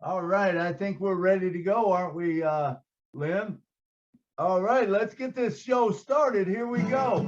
All right, I think we're ready to go, aren't we, Lynn? All right, let's get this show started. Here we go.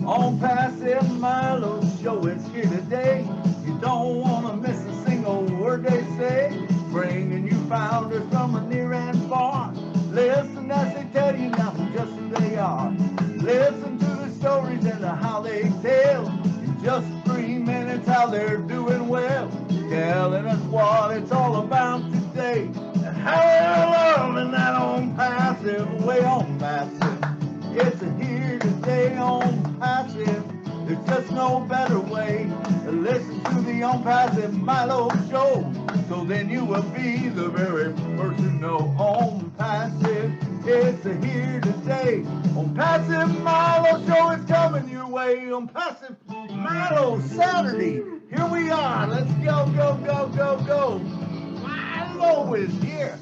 On Passive Milo show, it's here today. You don't want to miss a single word they say. Bringing you founders from near and far. Listen as they tell you now just who they are. Listen to the stories and how they tell. In just 3 minutes how they're doing well. Telling us what it's all about today. And how they're learning that on passive way, on passive. It's a here today on passive. There's just no better way to listen to the ONPASSIVE Milo show. So then you will be the very first to know on passive. It's a here today on Passive Milo show. It's coming your way on Passive Milo Saturday. Here we are. Let's go, go, go, go, go. Milo is here.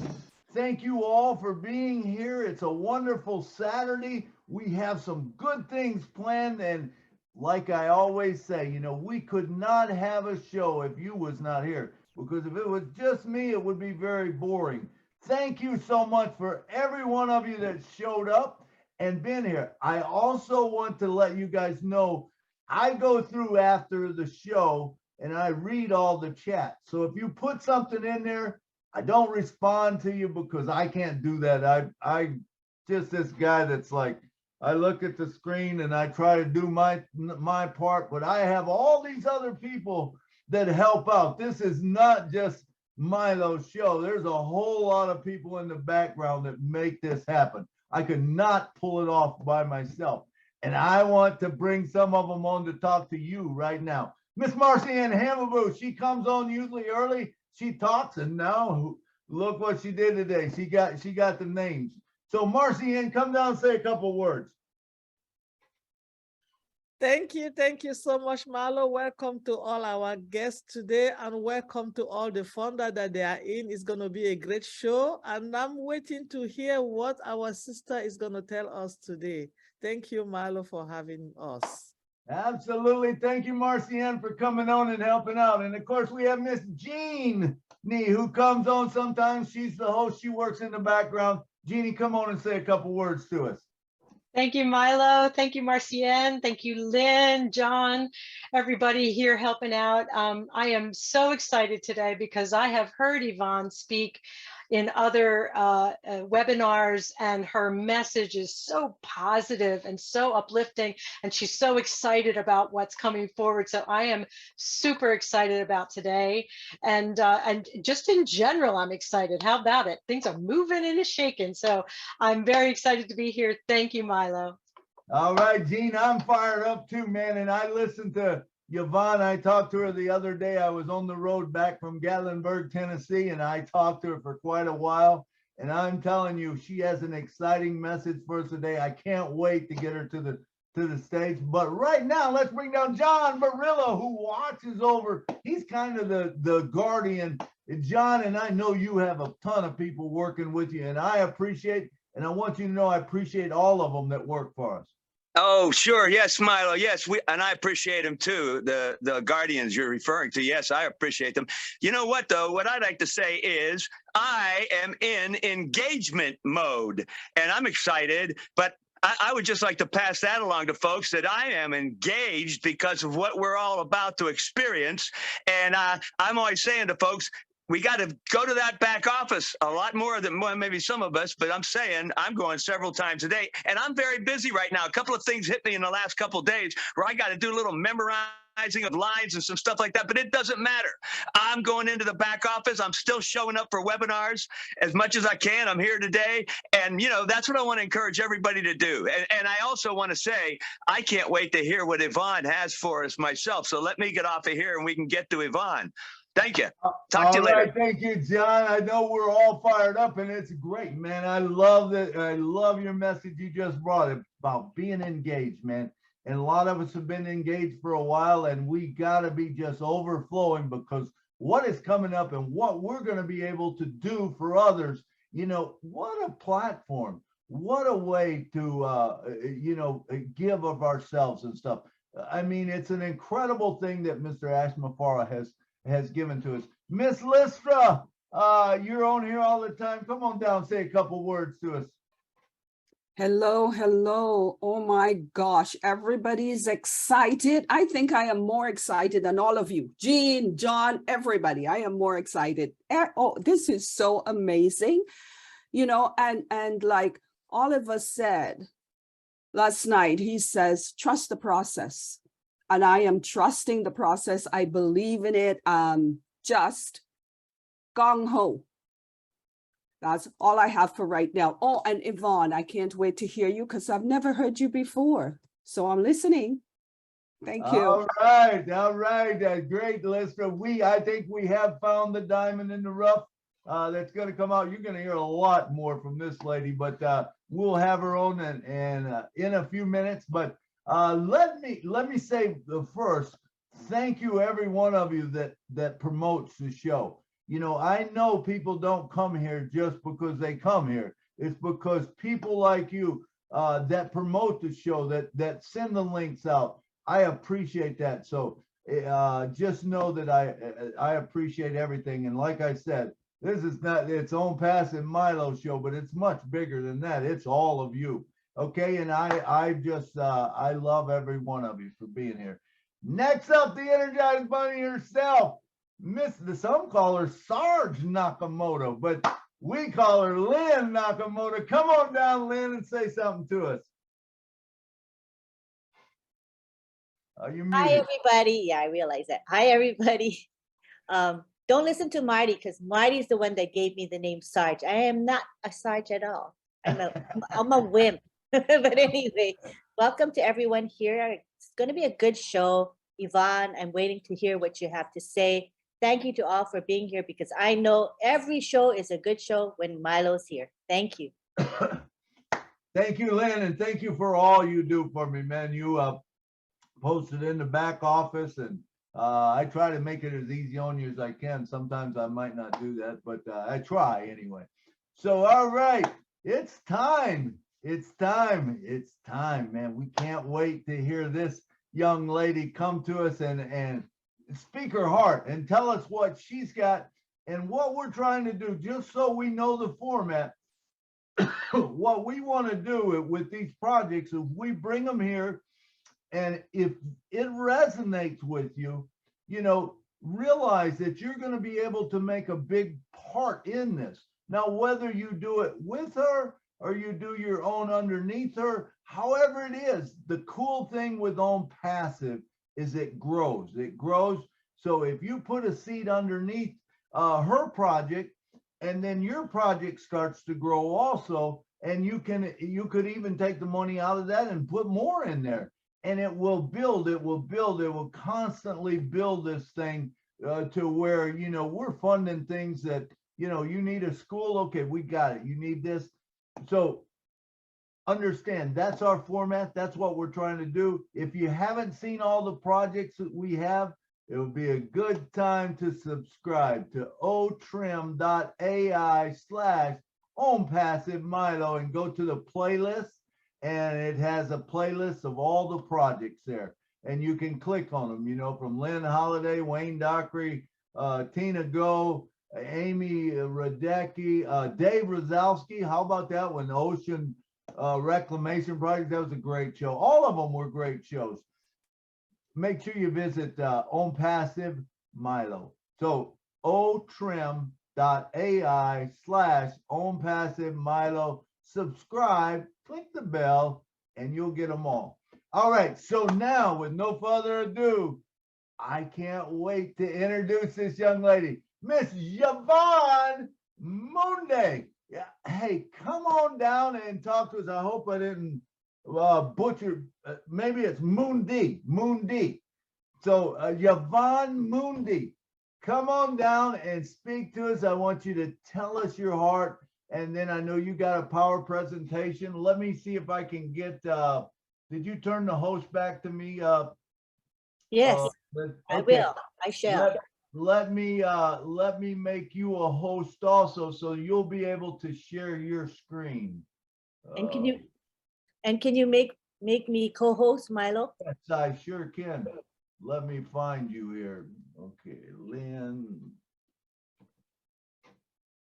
Thank you all for being here. It's a wonderful Saturday. We have some good things planned, and like I always say, you know, we could not have a show if you was not here, because if it was just me, it would be very boring. Thank you so much for every one of you that showed up and been here. I also want to let you guys know I go through after the show and I read all the chat. So if you put something in there, I don't respond to you because I can't do that. I just this guy that's like, I look at the screen and I try to do my part, but I have all these other people that help out. This is not just Milo's show. There's a whole lot of people in the background that make this happen. I could not pull it off by myself. And I want to bring some of them on to talk to you right now. Miss Marcy Ann Hammerboo, she comes on usually early. She talks, and now look what she did today. She got the names. So Marcy Ann, come down and say a couple words. Thank you so much, Milo. Welcome to all our guests today, and welcome to all the fun that they are in. It's going to be a great show, and I'm waiting to hear what our sister is going to tell us today. Thank you, Milo, for having us. Absolutely. Thank you, Marcy Ann, for coming on and helping out. And of course, we have Miss Jean Nee, who comes on sometimes. She's the host. She works in the background. Jeannie, come on and say a couple words to us. Thank you, Milo. Thank you, Marcienne. Thank you, Lynn, John, everybody here helping out. I am so excited today because I have heard Yvonne speak in other webinars, and her message is so positive and so uplifting, and she's so excited about what's coming forward. So I am super excited about today, and just in general, I'm excited. How about it? Things are moving and shaking. So I'm very excited to be here. Thank you, Milo. All right, Gene, I'm fired up too, man. And I listened to Yvonne. I talked to her the other day. I was on the road back from Gatlinburg, Tennessee, and I talked to her for quite a while. And I'm telling you, she has an exciting message for us today. I can't wait to get her to the stage. But right now, let's bring down John Barillo, who watches over. He's kind of the guardian. John, and I know you have a ton of people working with you, and I appreciate, and I want you to know I appreciate all of them that work for us. Oh, sure. Yes, Milo. Yes, and I appreciate them too. The guardians you're referring to. Yes, I appreciate them. You know what, though? What I'd like to say is I am in engagement mode, and I'm excited, but I would just like to pass that along to folks that I am engaged because of what we're all about to experience. And I'm always saying to folks, we got to go to that back office a lot more than maybe some of us, but I'm saying I'm going several times a day, and I'm very busy right now. A couple of things hit me in the last couple of days where I got to do a little memorizing of lines and some stuff like that, but it doesn't matter. I'm going into the back office. I'm still showing up for webinars as much as I can. I'm here today, and that's what I want to encourage everybody to do. And I also want to say I can't wait to hear what Yvonne has for us myself. So let me get off of here and we can get to Yvonne. Thank you. Talk to you later. Right, thank you, John. I know we're all fired up, and it's great, man. I love that. I love your message you just brought about being engaged, man. And a lot of us have been engaged for a while, and we got to be just overflowing because what is coming up and what we're going to be able to do for others. What a platform. What a way to, give of ourselves and stuff. I mean, it's an incredible thing that Mr. Ashmafara has given to us. Miss Listra, you're on here all the time. Come on down, say a couple words to us. Hello, hello. Oh my gosh, everybody's excited. I think I am more excited than all of you. Jean, John, everybody. I am more excited. Oh, this is so amazing. You know, and like Oliver said last night, he says, trust the process. And I am trusting the process. I believe in it. Just gung-ho. That's all I have for right now. Oh, and Yvonne, I can't wait to hear you because I've never heard you before. So I'm listening. Thank you. All right. Great, Lister. I think we have found the diamond in the rough that's going to come out. You're going to hear a lot more from this lady, but we'll have her on and in a few minutes. But let me say first, thank you, every one of you that promotes the show. You know, I know people don't come here just because they come here. It's because people like you that promote the show, that send the links out. I appreciate that. So just know that I appreciate everything. And like I said, this is not its own Passive Milo show, but it's much bigger than that. It's all of you. Okay. And I love every one of you for being here. Next up, the Energized Bunny herself. Some call her Sarge Nakamoto, but we call her Lynn Nakamoto. Come on down, Lynn, and say something to us. You're muted. Hi, everybody. Yeah, I realize that. Hi, everybody. Don't listen to Marty because Marty's the one that gave me the name Sarge. I am not a Sarge at all. I'm a wimp. But anyway, welcome to everyone here. It's going to be a good show. Yvonne, I'm waiting to hear what you have to say. Thank you to all for being here because I know every show is a good show when Milo's here. Thank you. Thank you, Lynn, and thank you for all you do for me, man. You posted in the back office, and I try to make it as easy on you as I can. Sometimes I might not do that, but I try anyway. So, all right, it's time. It's time, man. We can't wait to hear this young lady come to us and speak her heart and tell us what she's got and what we're trying to do, just so we know the format. What we want to do with these projects is we bring them here, and if it resonates with you, you know, realize that you're going to be able to make a big part in this. Now, whether you do it with her or you do your own underneath her, however it is, the cool thing with ONPASSIVE is it grows. It grows. So if you put a seed underneath her project, and then your project starts to grow also, and you could even take the money out of that and put more in there, and it will build. It will constantly build this thing to where, you know, we're funding things that, you know, you need a school. Okay, we got it. You need this. So understand that's our format. That's what we're trying to do. If you haven't seen all the projects that we have, it would be a good time to subscribe to otrim.ai/ONPASSIVEMILO and go to the playlist, and it has a playlist of all the projects there, and you can click on them, you know, from Lynn Holiday, Wayne Dockery, Tina Go, Amy Radecki, Dave Rozalski. How about that one? The Ocean Reclamation Project. That was a great show. All of them were great shows. Make sure you visit ONPASSIVE Milo. So otrim.ai/ONPASSIVEMILO. Subscribe, click the bell, and you'll get them all. All right. So now, with no further ado, I can't wait to introduce this young lady, Miss Yvonne Mundih. Yeah. Hey, come on down and talk to us. I hope I didn't butcher. Maybe it's Mundih. So Yvonne Mundih, come on down and speak to us. I want you to tell us your heart, and then I know you got a power presentation. Let me see if I can get. Did you turn the host back to me? Yes, Okay. I will. I shall. Let me make you a host also, so you'll be able to share your screen. And can you make make me co-host, Milo? Yes, I sure can. Let me find you here. Okay, Lynn.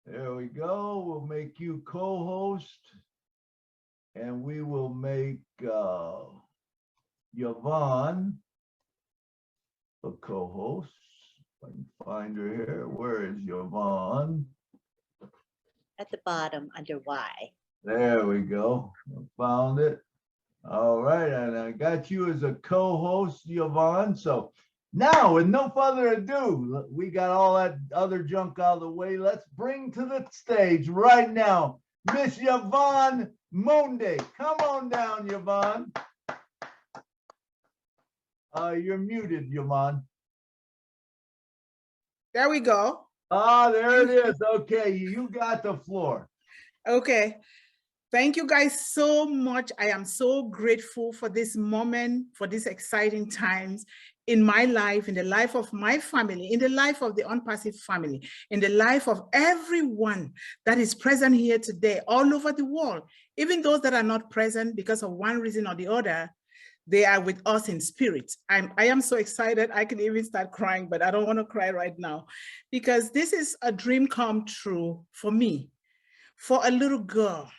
There we go. We'll make you co-host. And we will make Yvonne a co-host. If I can find her here. Where is Yvonne? At the bottom under Y. There we go. I found it. All right, and I got you as a co-host, Yvonne. So now, with no further ado, we got all that other junk out of the way. Let's bring to the stage right now, Miss Yvonne Mundih. Come on down, Yvonne. You're muted, Yvonne. There we go. Ah, there it is. Okay, you got the floor. Okay. Thank you guys so much. I am so grateful for this moment, for these exciting times in my life, in the life of my family, in the life of the ONPASSIVE family, in the life of everyone that is present here today, all over the world, even those that are not present because of one reason or the other. They are with us in spirit. I am so excited. I can even start crying, but I don't want to cry right now because this is a dream come true for me. For a little girl,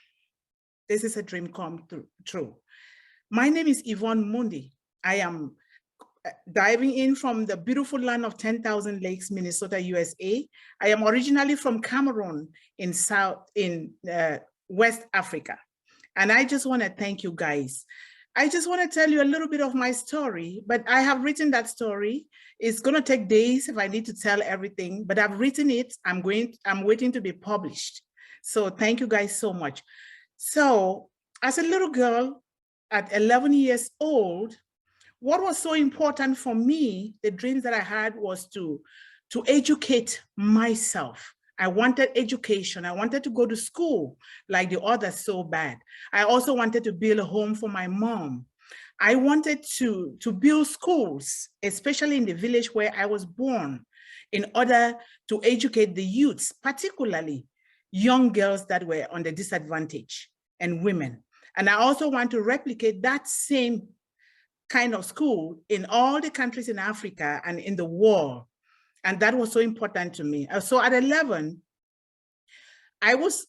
this is a dream come true. My name is Yvonne Mundih. I am diving in from the beautiful land of 10,000 lakes, Minnesota, USA. I am originally from Cameroon in West Africa. And I just want to thank you guys. I just want to tell you a little bit of my story, but I have written that story. It's going to take days if I need to tell everything, but I've written it. I'm waiting to be published. So thank you guys so much. So as a little girl at 11 years old, what was so important for me, the dreams that I had was to educate myself. I wanted education. I wanted to go to school like the others so bad. I also wanted to build a home for my mom. I wanted to build schools, especially in the village where I was born, in order to educate the youths, particularly young girls that were on the disadvantage and women. And I also want to replicate that same kind of school in all the countries in Africa and in the world. And that was so important to me. So at 11, I was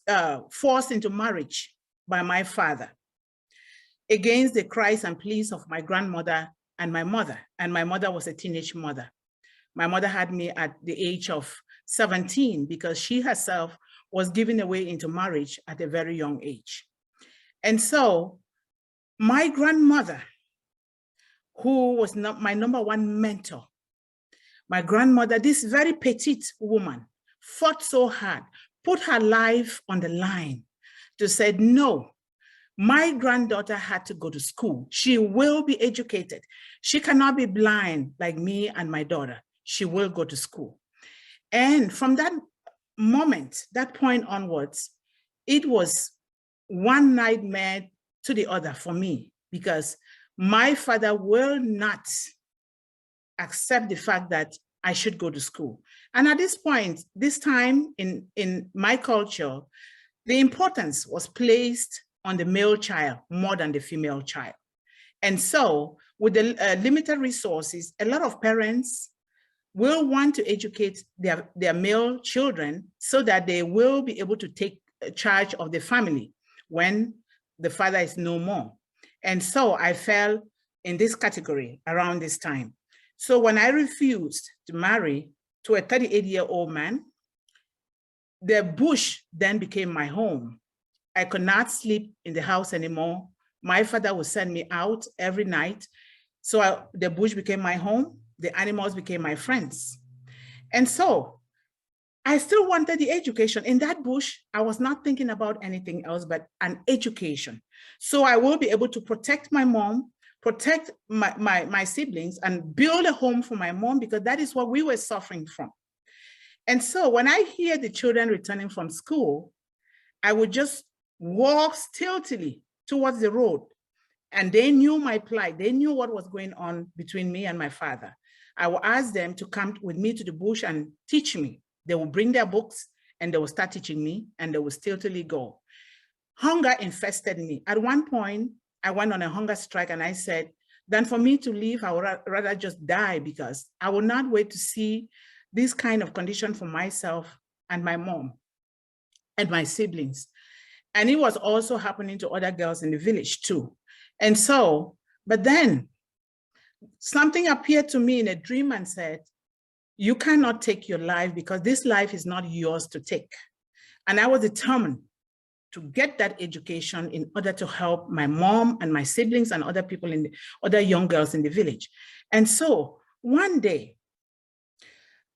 forced into marriage by my father against the cries and pleas of my grandmother and my mother. And my mother was a teenage mother. My mother had me at the age of 17 because she herself was given away into marriage at a very young age. And so my grandmother, who was not my number one mentor, my grandmother, this very petite woman, fought so hard, put her life on the line to say, no, my granddaughter had to go to school. She will be educated. She cannot be blind like me and my daughter. She will go to school. And from that moment, that point onwards, it was one nightmare to the other for me because my father will not accept the fact that I should go to school. And at this point, this time in my culture, the importance was placed on the male child more than the female child. And so with the limited resources, a lot of parents will want to educate their male children so that they will be able to take charge of the family when the father is no more. And so I fell in this category around this time. So when I refused to marry to a 38-year-old man, the bush then became my home. I could not sleep in the house anymore. My father would send me out every night. So the bush became my home. The animals became my friends. And so I still wanted the education. In that bush, I was not thinking about anything else but an education. So I will be able to protect my mom, protect my siblings, and build a home for my mom, because that is what we were suffering from. And so when I hear the children returning from school, I would just walk stealthily towards the road. And they knew my plight. They knew what was going on between me and my father. I would ask them to come with me to the bush and teach me. They will bring their books and they will start teaching me, and they will stealthily go. Hunger infested me. At one point, I went on a hunger strike, and I said, than for me to leave, I would rather just die, because I will not wait to see this kind of condition for myself and my mom and my siblings. And it was also happening to other girls in the village too. And so, but then something appeared to me in a dream and said, you cannot take your life, because this life is not yours to take. And I was determined to get that education in order to help my mom and my siblings and other people in the other young girls in the village. And so one day,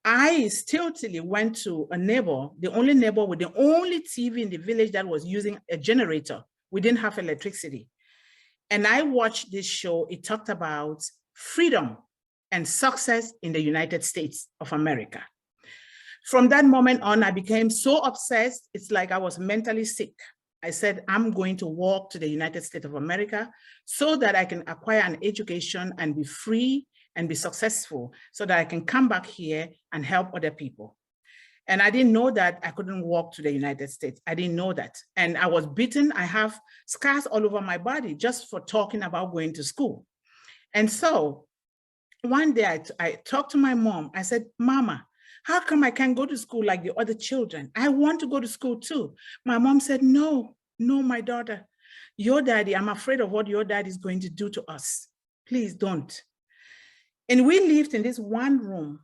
I stiltily went to a neighbor, the only neighbor with the only TV in the village that was using a generator. We didn't have electricity. And I watched this show. It talked about freedom and success in the United States of America. From that moment on, I became so obsessed, it's like I was mentally sick. I said, I'm going to walk to the United States of America so that I can acquire an education and be free and be successful, so that I can come back here and help other people. And I didn't know that I couldn't walk to the United States. I didn't know that. And I was beaten. I have scars all over my body just for talking about going to school. And so one day I talked to my mom. I said, Mama, how come I can't go to school like the other children? I want to go to school too. My mom said, no, my daughter, your daddy, I'm afraid of what your daddy is going to do to us. Please don't. And we lived in this one room.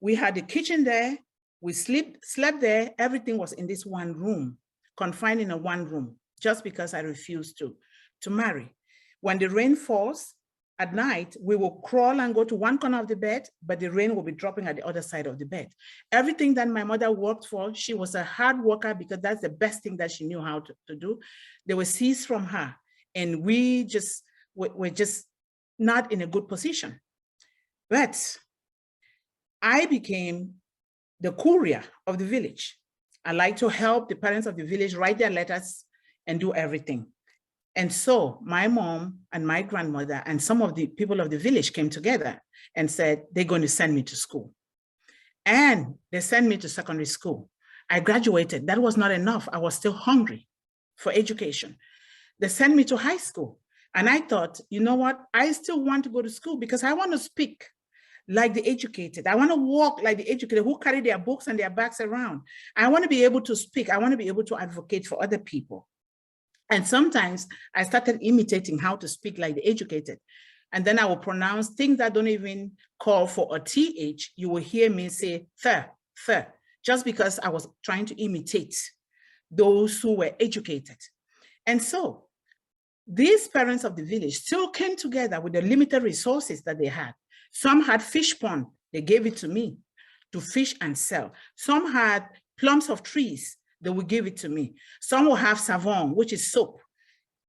We had the kitchen there. We slept there. Everything was in this one room, confined in a one room, just because I refused to marry. When the rain falls at night, we will crawl and go to one corner of the bed, but the rain will be dropping at the other side of the bed. Everything that my mother worked for, she was a hard worker, because that's the best thing that she knew how to do. They were seized from her, and we're just not in a good position. But I became the courier of the village. I like to help the parents of the village write their letters and do everything. And so my mom and my grandmother and some of the people of the village came together and said, they're going to send me to school. And they sent me to secondary school. I graduated. That was not enough. I was still hungry for education. They sent me to high school. And I thought, you know what? I still want to go to school, because I want to speak like the educated. I want to walk like the educated who carry their books and their bags around. I want to be able to speak. I want to be able to advocate for other people. And sometimes I started imitating how to speak like the educated. And then I will pronounce things that don't even call for a TH. You will hear me say th, just because I was trying to imitate those who were educated. And so these parents of the village still came together with the limited resources that they had. Some had fish pond, they gave it to me to fish and sell. Some had plums of trees, they would give it to me. Some will have savon, which is soap.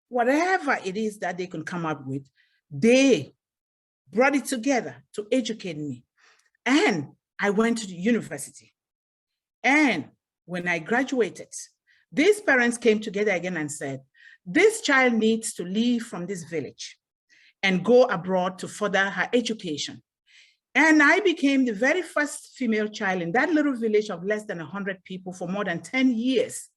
Whatever it is that they can come up with, they brought it together to educate me. And I went to the university. And when I graduated, these parents came together again and said, this child needs to leave from this village and go abroad to further her education. And I became the very first female child in that little village of less than 100 people for more than 10 years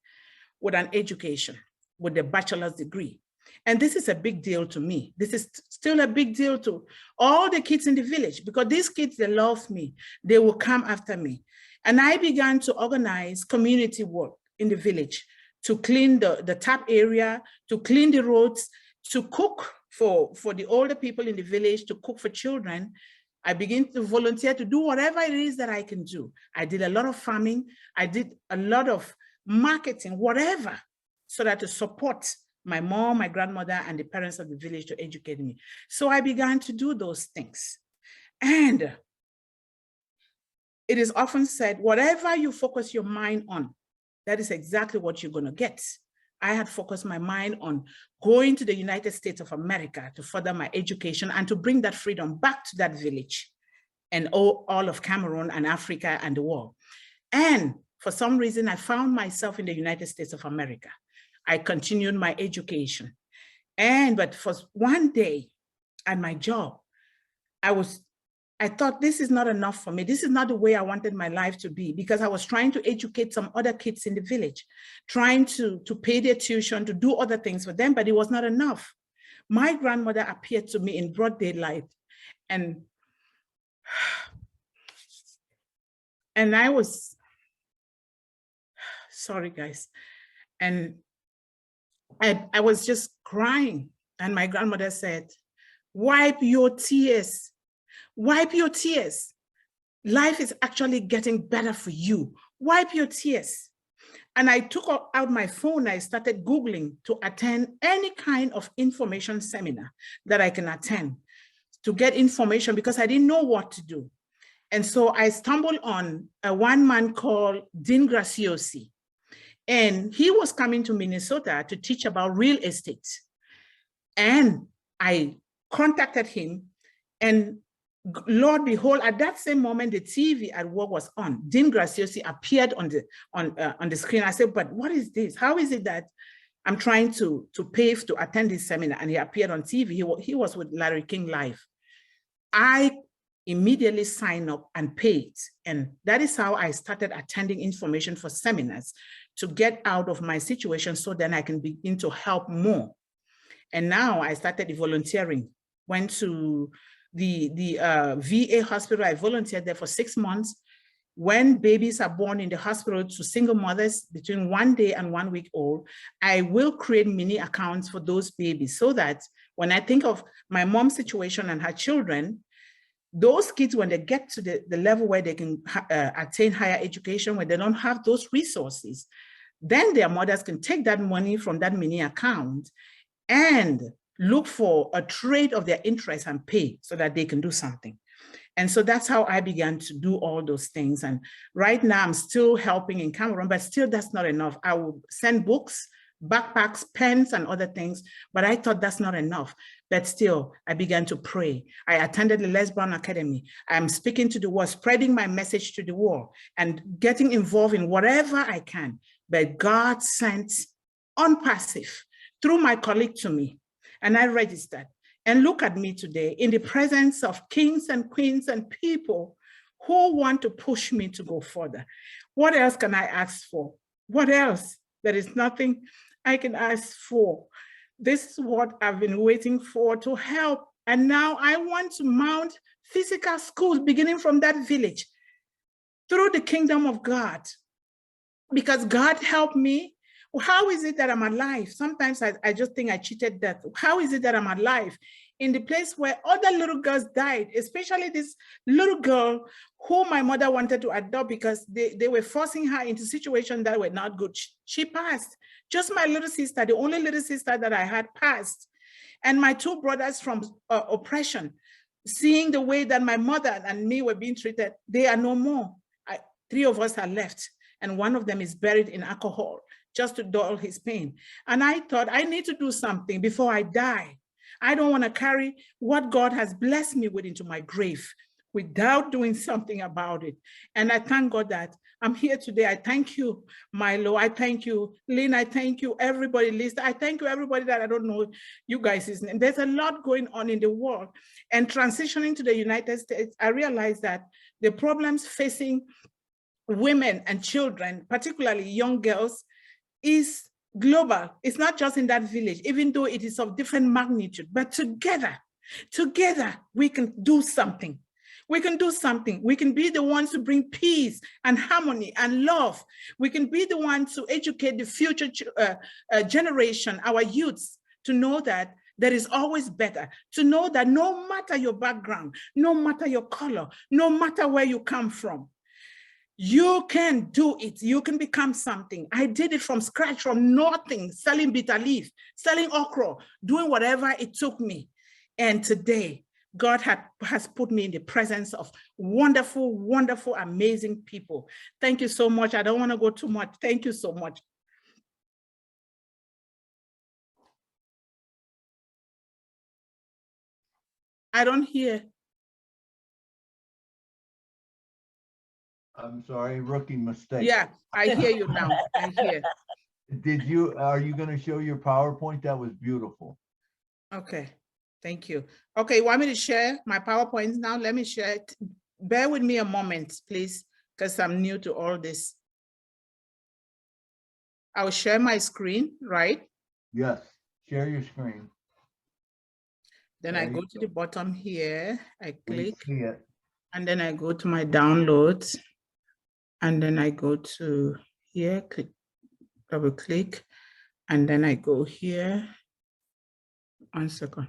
with an education, with a bachelor's degree. And this is a big deal to me. This is still a big deal to all the kids in the village, because these kids, they love me. They will come after me. And I began to organize community work in the village to clean the tap area, to clean the roads, to cook for the older people in the village, to cook for children. I began to volunteer to do whatever it is that I can do. I did a lot of farming. I did a lot of marketing, whatever, so that to support my mom, my grandmother, and the parents of the village to educate me. So I began to do those things. And it is often said, whatever you focus your mind on, that is exactly what you're going to get. I had focused my mind on going to the United States of America to further my education and to bring that freedom back to that village and all of Cameroon and Africa and the world. And for some reason, I found myself in the United States of America. I continued my education. But for one day at my job, I thought this is not enough for me. This is not the way I wanted my life to be, because I was trying to educate some other kids in the village, trying to pay their tuition, to do other things for them, but it was not enough. my grandmother appeared to me in broad daylight, and I was, sorry guys, and I was just crying, and my grandmother said, wipe your tears, wipe your tears. Life is actually getting better for you. Wipe your tears. And I took out my phone. I started Googling to attend any kind of information seminar that I can attend to get information, because I didn't know what to do. And so I stumbled on one man called Dean Graciosi. And he was coming to Minnesota to teach about real estate. And I contacted him, and Lord behold, at that same moment, the TV at work was on. Dean Graciosi appeared on the screen. I said, but what is this? How is it that I'm trying to pay to attend this seminar? And he appeared on TV. He was with Larry King Live. I immediately signed up and paid. And that is how I started attending information for seminars to get out of my situation, so then I can begin to help more. And now I started volunteering, went to the VA hospital. I volunteered there for 6 months. When babies are born in the hospital to single mothers between 1 day and 1 week old, I will create mini accounts for those babies, so that when I think of my mom's situation and her children, those kids, when they get to the level where they can attain higher education, when they don't have those resources, then their mothers can take that money from that mini account and look for a trade of their interest and pay, so that they can do something. And so that's how I began to do all those things. And right now I'm still helping in Cameroon, but still that's not enough. I will send books, backpacks, pens, and other things, but I thought that's not enough. But still, I began to pray. I attended the Les Brown Academy. I'm speaking to the world, spreading my message to the world, and getting involved in whatever I can. But God sent ONPASSIVE through my colleague to me, and I registered. And look at me today in the presence of kings and queens and people who want to push me to go further. What else can I ask for? What else? There is nothing I can ask for. This is what I've been waiting for, to help. And now I want to mount physical schools beginning from that village through the kingdom of God, because God helped me. How is it that I'm alive? Sometimes I just think I cheated death. How is it that I'm alive in the place where other little girls died, especially this little girl who my mother wanted to adopt because they were forcing her into situations that were not good. She passed. Just my little sister, the only little sister that I had, passed. And my two brothers from oppression, seeing the way that my mother and me were being treated, they are no more. 3 of us are left, and one of them is buried in alcohol, just to dull his pain. And I thought, I need to do something before I die. I don't want to carry what God has blessed me with into my grave without doing something about it. And I thank God that I'm here today. I thank you, Milo. I thank you, Lynn. I thank you, everybody, Lisa. I thank you, everybody that I don't know you guys' name. There's a lot going on in the world. And transitioning to the United States, I realized that the problems facing women and children, particularly young girls, is global. It's not just in that village, even though it is of different magnitude, but together we can do something. We can do something. We can be the ones to bring peace and harmony and love. We can be the ones to educate the future generation, our youths, to know that there is always better, to know that no matter your background, no matter your color, no matter where you come from, you can do it. You can become something. I did it from scratch, from nothing, selling bitter leaf, selling okra, doing whatever it took me. And today, God has put me in the presence of wonderful, wonderful, amazing people. Thank you so much. I don't want to go too much. Thank you so much. I don't hear. I'm sorry, rookie mistake. Yeah, I hear you now. I hear. Are you going to show your PowerPoint? That was beautiful. Okay, thank you. Okay, you want me to share my PowerPoint now? Let me share it. Bear with me a moment, please, because I'm new to all this. I'll share my screen, right? Yes, share your screen. Then I go to the bottom here, I click, See it. and then I go to my downloads, and then I go to here, click, double click, and then I go here. 1 second.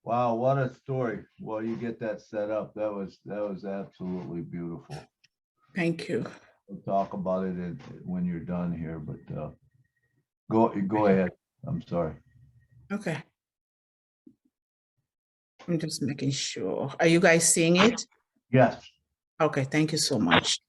Wow, what a story. Well, you get that set up. That was absolutely beautiful. Thank you. We'll talk about it when you're done here, but go ahead. I'm sorry. Okay. I'm just making sure. Are you guys seeing it? Yes. Okay, thank you so much.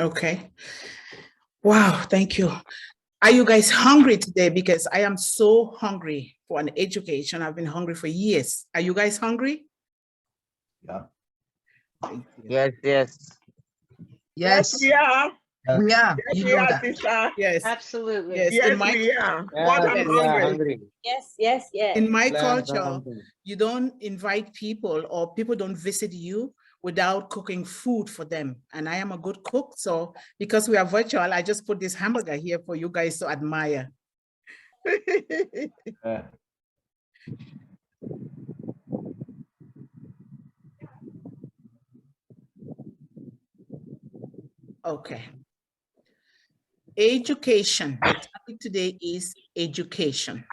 Okay. Wow, thank you. Are you guys hungry today? Because I am so hungry for an education. I've been hungry for years. Are you guys hungry? Yeah. Yes, yes. Yes, we are. Yes. We are. You Yes, we know are, that. sister. Yes. Absolutely. Yes. Yes, we are. What Yes, I'm we are hungry. hungry. Yes, yes, yes. In my Learn culture, something. you don't invite people or people don't visit you without cooking food for them. And I am a good cook. So because we are virtual, I just put this hamburger here for you guys to admire. Yeah. Okay. Education. The topic today is education.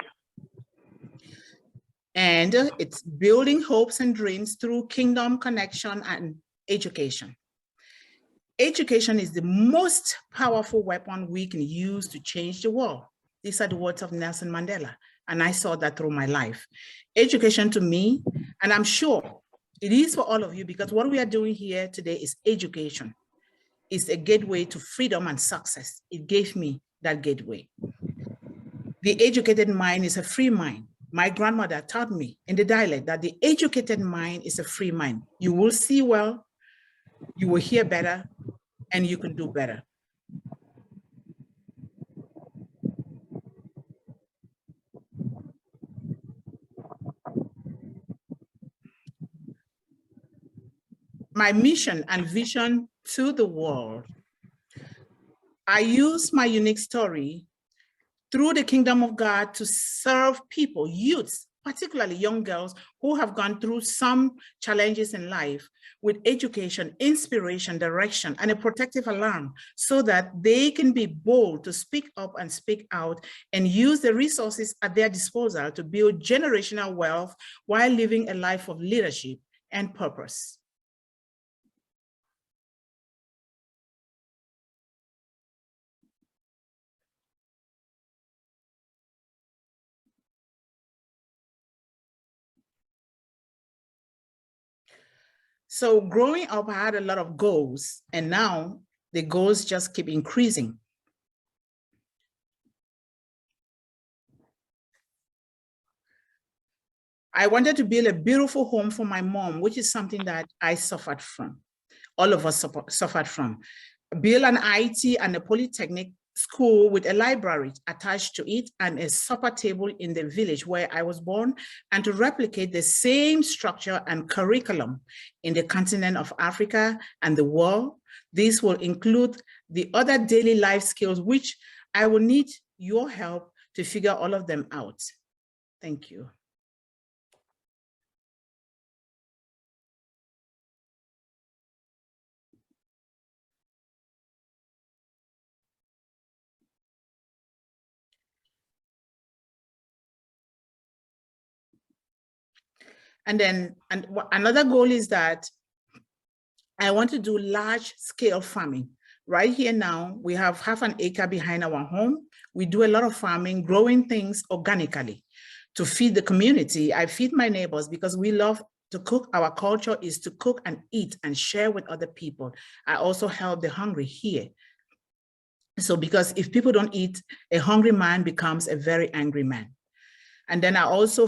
And it's building hopes and dreams through kingdom connection and education. Education is the most powerful weapon we can use to change the world. These are the words of Nelson Mandela, and I saw that through my life. Education to me, and I'm sure it is for all of you, because what we are doing here today is education. It's a gateway to freedom and success. It gave me that gateway. The educated mind is a free mind. My grandmother taught me in the dialect that the educated mind is a free mind. You will see well, you will hear better, and you can do better. My mission and vision to the world. I use my unique story through the kingdom of God to serve people, youths, particularly young girls who have gone through some challenges in life with education, inspiration, direction, and a protective alarm so that they can be bold to speak up and speak out and use the resources at their disposal to build generational wealth while living a life of leadership and purpose. So growing up, I had a lot of goals, and now the goals just keep increasing. I wanted to build a beautiful home for my mom, which is something that I suffered from. All of us suffered from. Build an IT and a polytechnic school with a library attached to it and a supper table in the village where I was born, and to replicate the same structure and curriculum in the continent of Africa and the world. This will include the other daily life skills, which I will need your help to figure all of them out. Thank you. And then another goal is that I want to do large scale farming. Right here now, we have 1/2 acre behind our home. We do a lot of farming, growing things organically to feed the community. I feed my neighbors because we love to cook. Our culture is to cook and eat and share with other people. I also help the hungry here. So because if people don't eat, a hungry man becomes a very angry man. And then I also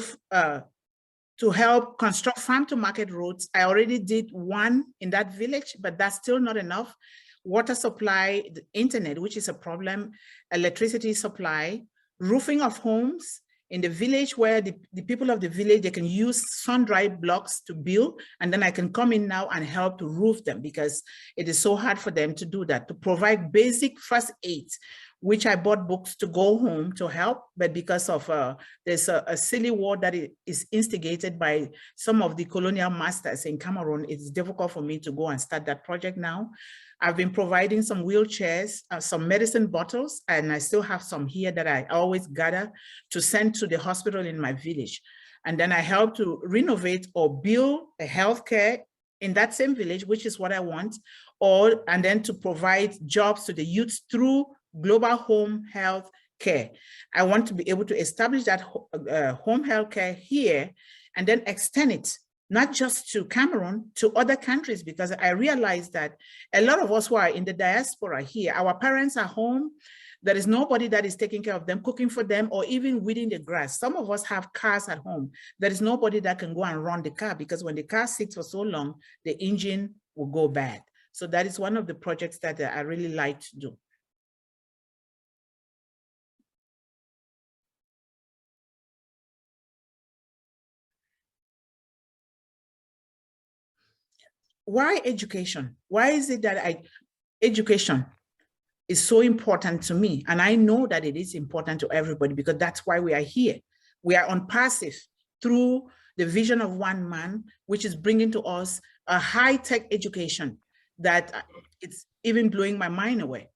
to help construct farm-to-market roads. I already did one in that village, but that's still not enough. Water supply, the internet, which is a problem, electricity supply, roofing of homes in the village where the people of the village, they can use sun-dried blocks to build, and then I can come in now and help to roof them because it is so hard for them to do that, to provide basic first aid, which I bought books to go home to help, but because of there's a silly war that is instigated by some of the colonial masters in Cameroon, it's difficult for me to go and start that project now. I've been providing some wheelchairs, some medicine bottles, and I still have some here that I always gather to send to the hospital in my village. And then I help to renovate or build a healthcare in that same village, which is what I want, and then to provide jobs to the youth through global home health care. I want to be able to establish that home health care here and then extend it, not just to Cameroon, to other countries, because I realize that a lot of us who are in the diaspora here, our parents are home, there is nobody that is taking care of them, cooking for them, or even weeding the grass. Some of us have cars at home. There is nobody that can go and run the car because when the car sits for so long, the engine will go bad. So that is one of the projects that I really like to do. Why education? Why is it that education is so important to me? And I know that it is important to everybody because that's why we are here. We are ONPASSIVE through the vision of one man, which is bringing to us a high-tech education that it's even blowing my mind away.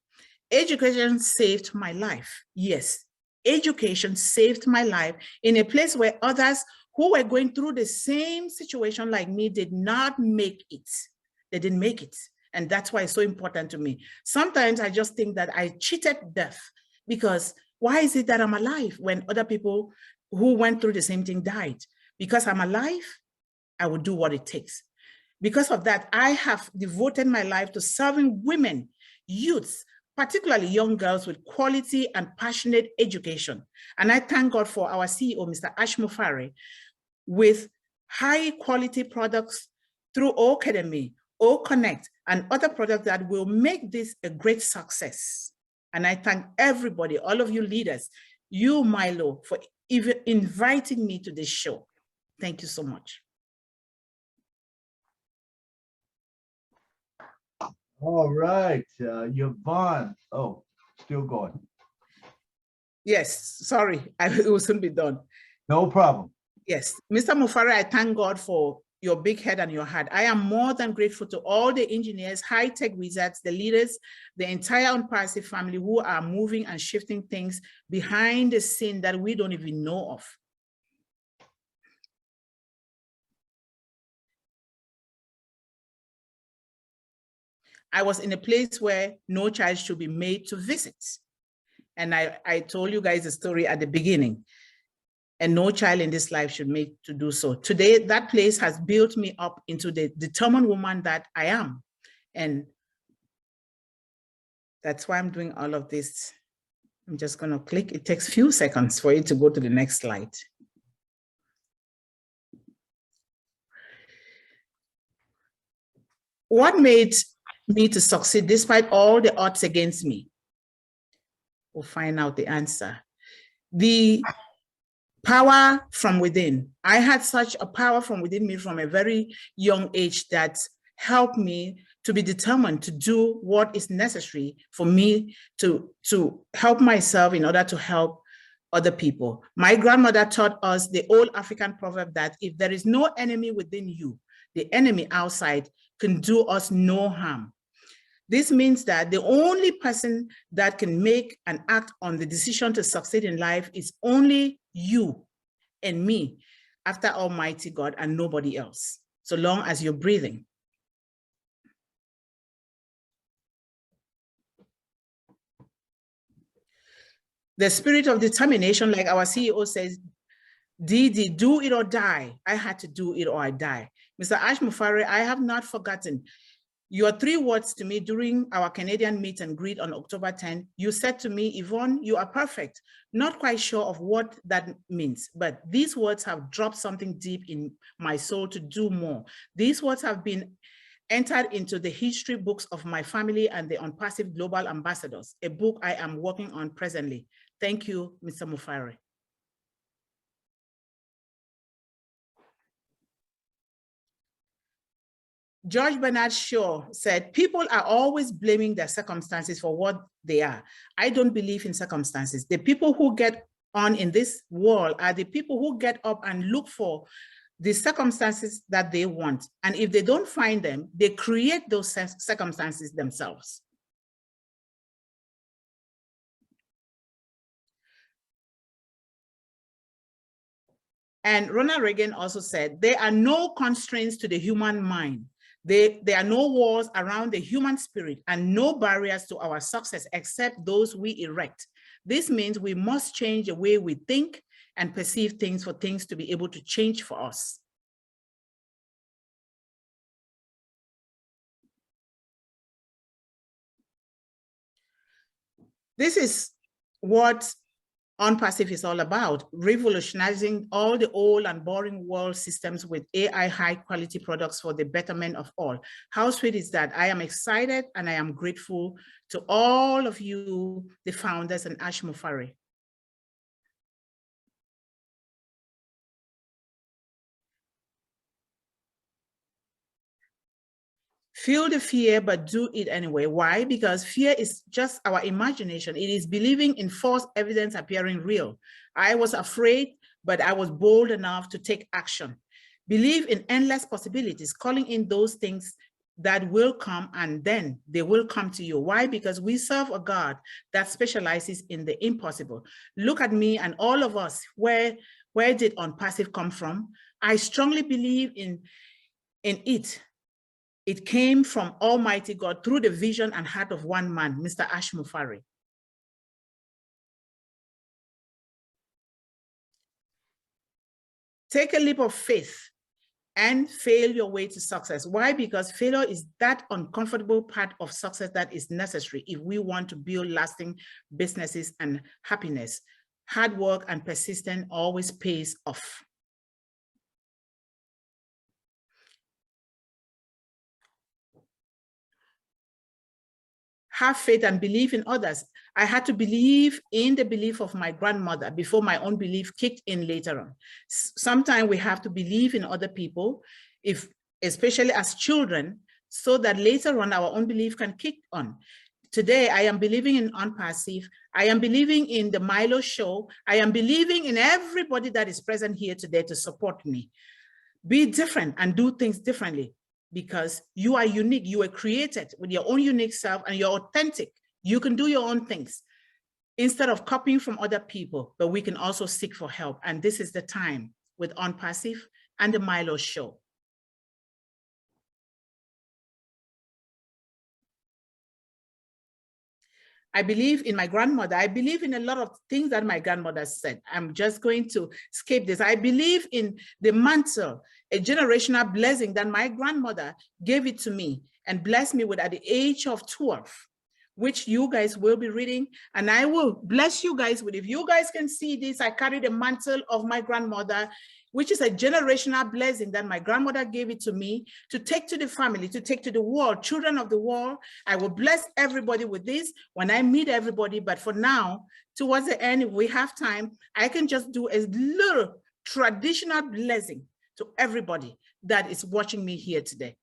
Education saved my life. Yes, education saved my life in a place where others who were going through the same situation like me did not make it. They didn't make it. And that's why it's so important to me. Sometimes I just think that I cheated death because why is it that I'm alive when other people who went through the same thing died? Because I'm alive, I will do what it takes. Because of that, I have devoted my life to serving women, youths, particularly young girls with quality and passionate education. And I thank God for our CEO, Mr. Ashmufare, with high quality products through Academy, Connect, and other products that will make this a great success. And I thank everybody, all of you leaders, you, Milo, for even inviting me to this show. Thank you so much. All right, Yvonne. Oh, still going. Yes, sorry, it will soon be done. No problem. Yes, Mr. Mufare, I thank God for your big head and your heart. I am more than grateful to all the engineers, high-tech wizards, the leaders, the entire ONPASSIVE family who are moving and shifting things behind the scene that we don't even know of. I was in a place where no child should be made to visit. And I told you guys the story at the beginning. And no child in this life should make to do so. Today, that place has built me up into the determined woman that I am. And that's why I'm doing all of this. I'm just gonna click. It takes a few seconds for it to go to the next slide. What made me to succeed despite all the odds against me? We'll find out the answer. The power from within. I had such a power from within me from a very young age that helped me to be determined to do what is necessary for me to help myself in order to help other people. My grandmother taught us the old African proverb that if there is no enemy within you, the enemy outside can do us no harm. This means that the only person that can make and act on the decision to succeed in life is only you and me, after Almighty God, and nobody else, so long as you're breathing. The spirit of determination, like our CEO says, Didi, do it or die. I had to do it or I die. Mr. Ashmufare, I have not forgotten. Your 3 words to me during our Canadian meet and greet on October 10, you said to me, Yvonne, you are perfect. Not quite sure of what that means, but these words have dropped something deep in my soul to do more. These words have been entered into the history books of my family and the ONPASSIVE Global Ambassadors, a book I am working on presently. Thank you, Mr. Mufari. George Bernard Shaw said, people are always blaming their circumstances for what they are. I don't believe in circumstances. The people who get on in this world are the people who get up and look for the circumstances that they want. And if they don't find them, they create those circumstances themselves. And Ronald Reagan also said, there are no constraints to the human mind. There are no walls around the human spirit and no barriers to our success except those we erect. This means we must change the way we think and perceive things for things to be able to change for us. This is what ONPASSIVE is all about, revolutionizing all the old and boring world systems with AI high quality products for the betterment of all. How sweet is that? I am excited and I am grateful to all of you, the founders, and Ash Mufari. Feel the fear, but do it anyway. Why? Because fear is just our imagination. It is believing in false evidence appearing real. I was afraid, but I was bold enough to take action. Believe in endless possibilities, calling in those things that will come, and then they will come to you. Why? Because we serve a God that specializes in the impossible. Look at me and all of us. Where did ONPASSIVE come from? I strongly believe in it. It came from Almighty God through the vision and heart of one man, Mr. Ash Mufari. Take a leap of faith and fail your way to success. Why? Because failure is that uncomfortable part of success that is necessary if we want to build lasting businesses and happiness. Hard work and persistence always pays off. Have faith and believe in others. I had to believe in the belief of my grandmother before my own belief kicked in later on. Sometimes we have to believe in other people, especially as children, so that later on our own belief can kick on. Today, I am believing in ONPASSIVE. I am believing in the Milo show. I am believing in everybody that is present here today to support me. Be different and do things differently, because you are unique. You were created with your own unique self and you're authentic. You can do your own things instead of copying from other people, but we can also seek for help. And this is the time with ONPASSIVE and the Milo show. I believe in my grandmother. I believe in a lot of things that my grandmother said. I'm just going to skip this. I believe in the mantle, a generational blessing that my grandmother gave it to me and blessed me with at the age of 12, which you guys will be reading. And I will bless you guys with, if you guys can see this, I carry the mantle of my grandmother, which is a generational blessing that my grandmother gave it to me to take to the family, to take to the world, children of the world. I will bless everybody with this when I meet everybody. But for now, towards the end, if we have time, I can just do a little traditional blessing to everybody that is watching me here today.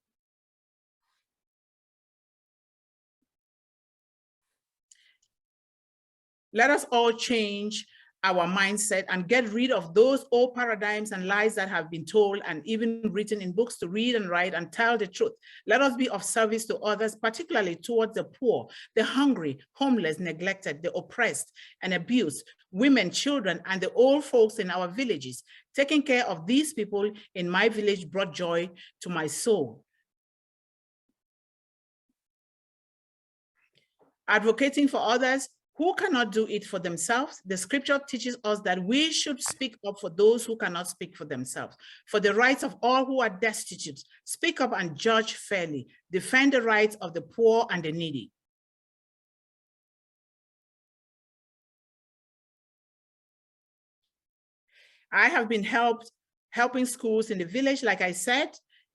Let us all change our mindset and get rid of those old paradigms and lies that have been told and even written in books to read and write and tell the truth. Let us be of service to others, particularly towards the poor, the hungry, homeless, neglected, the oppressed and abused, women, children, and the old folks in our villages. Taking care of these people in my village brought joy to my soul. Advocating for others who cannot do it for themselves. The scripture teaches us that we should speak up for those who cannot speak for themselves, for the rights of all who are destitute. Speak up and judge fairly. Defend the rights of the poor and the needy. I have been helping schools in the village, like I said,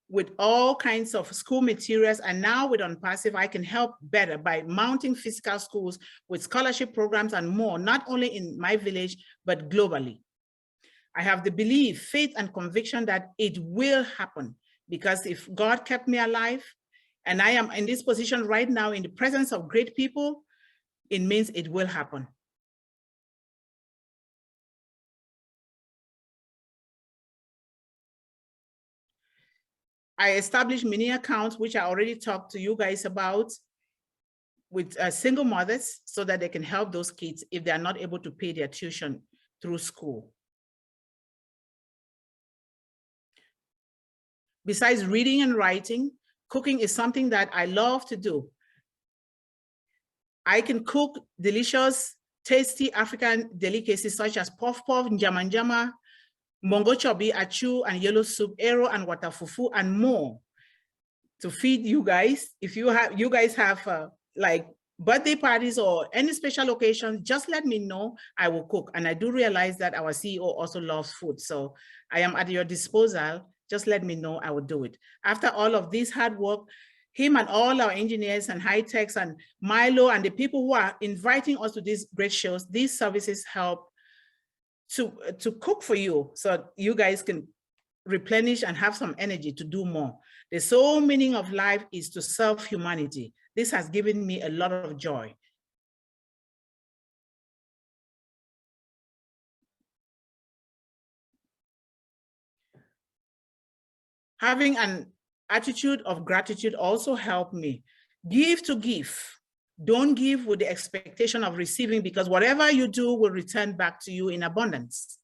with all kinds of school materials. And now with ONPASSIVE, I can help better by mounting physical schools with scholarship programs and more, not only in my village, but globally. I have the belief, faith, and conviction that it will happen, because if God kept me alive and I am in this position right now in the presence of great people, it means it will happen. I established mini accounts, which I already talked to you guys about, with single mothers, so that they can help those kids if they are not able to pay their tuition through school. Besides reading and writing, cooking is something that I love to do. I can cook delicious, tasty African delicacies such as puff puff, njama njama, mongo chobi, achu, and yellow soup, ero, and water fufu, and more to feed you guys. If you guys have like birthday parties or any special occasions, just let me know. I will cook. And I do realize that our CEO also loves food, so I am at your disposal. Just let me know, I will do it. After all of this hard work, him and all our engineers and high techs and Milo and the people who are inviting us to these great shows, these services help to cook for you, so you guys can replenish and have some energy to do more. The sole meaning of life is to serve humanity. This has given me a lot of joy. Having an attitude of gratitude also helped me. Give to give. Don't give with the expectation of receiving, because whatever you do will return back to you in abundance.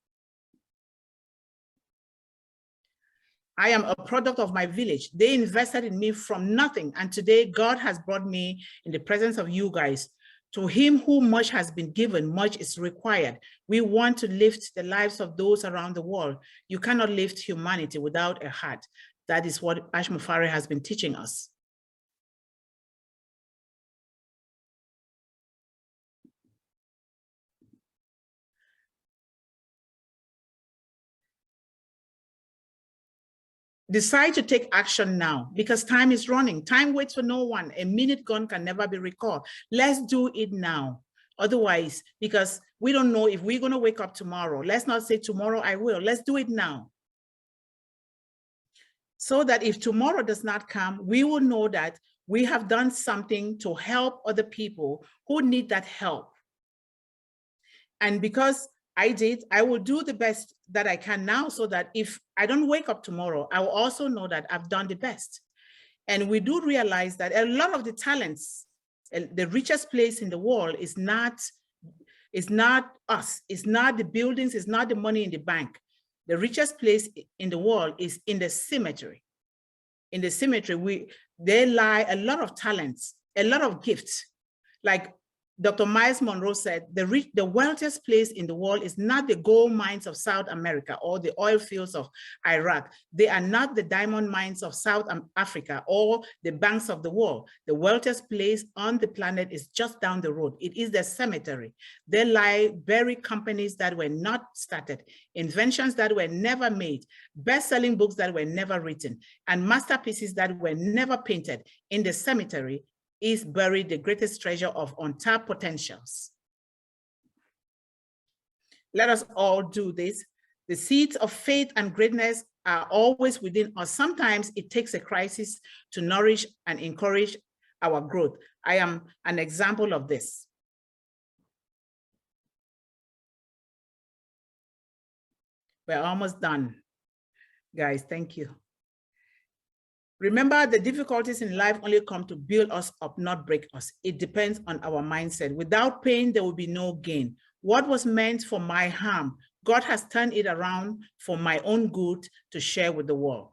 I am a product of my village. They invested in me from nothing, and today God has brought me in the presence of you guys. To him who much has been given, much is required. We want to lift the lives of those around the world. You cannot lift humanity without a heart. That is what Ash Mufari has been teaching us. Decide to take action now, because time is running. Time waits for no one. A minute gone can never be recalled. Let's do it now. Otherwise, because we don't know if we're going to wake up tomorrow. Let's not say tomorrow I will. Let's do it now. So that if tomorrow does not come, we will know that we have done something to help other people who need that help. And because I did, I will do the best that I can now, so that if I don't wake up tomorrow, I will also know that I've done the best. And we do realize that a lot of the talents, the richest place in the world is not us, it's not the buildings, it's not the money in the bank. The richest place in the world is in the cemetery. In the cemetery, there lie a lot of talents, a lot of gifts. Like Dr. Miles Monroe said, the wealthiest place in the world is not the gold mines of South America or the oil fields of Iraq. They are not the diamond mines of South Africa or the banks of the world. The wealthiest place on the planet is just down the road. It is the cemetery. There lie buried companies that were not started, inventions that were never made, best-selling books that were never written, and masterpieces that were never painted. In the cemetery is buried the greatest treasure of untapped potentials. Let us all do this. The seeds of faith and greatness are always within us. Sometimes it takes a crisis to nourish and encourage our growth. I am an example of this. We're almost done, guys. Thank you. Remember, the difficulties in life only come to build us up, not break us. It depends on our mindset. Without pain, there will be no gain. What was meant for my harm, God has turned it around for my own good to share with the world.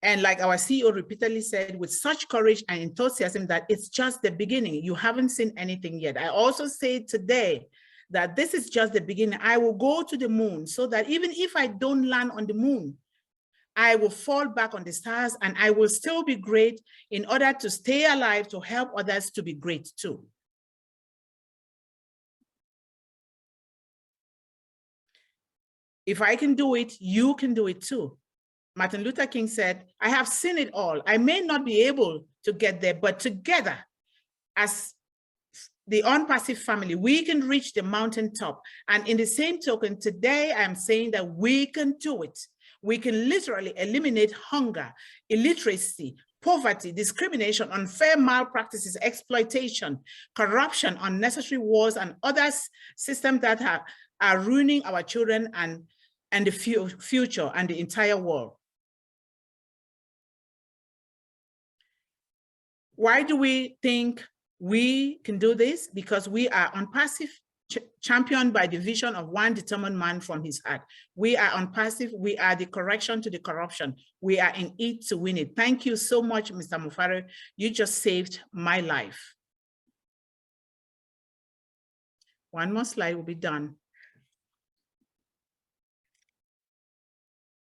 And like our CEO repeatedly said, with such courage and enthusiasm, that it's just the beginning. You haven't seen anything yet. I also say today that this is just the beginning. I will go to the moon so that even if I don't land on the moon, I will fall back on the stars and I will still be great in order to stay alive, to help others to be great too. If I can do it, you can do it too. Martin Luther King said, I have seen it all. I may not be able to get there, but together as the ONPASSIVE family, we can reach the mountaintop. And in the same token, today I'm saying that we can do it. We can literally eliminate hunger, illiteracy, poverty, discrimination, unfair malpractices, exploitation, corruption, unnecessary wars, and other systems that are ruining our children and the future and the entire world. Why do we think we can do this? Because we are ONPASSIVE, championed by the vision of one determined man from his heart. We are ONPASSIVE. We are the correction to the corruption. We are in it to win it. Thank you so much, Mr. Mufare. You just saved my life. One more slide will be done.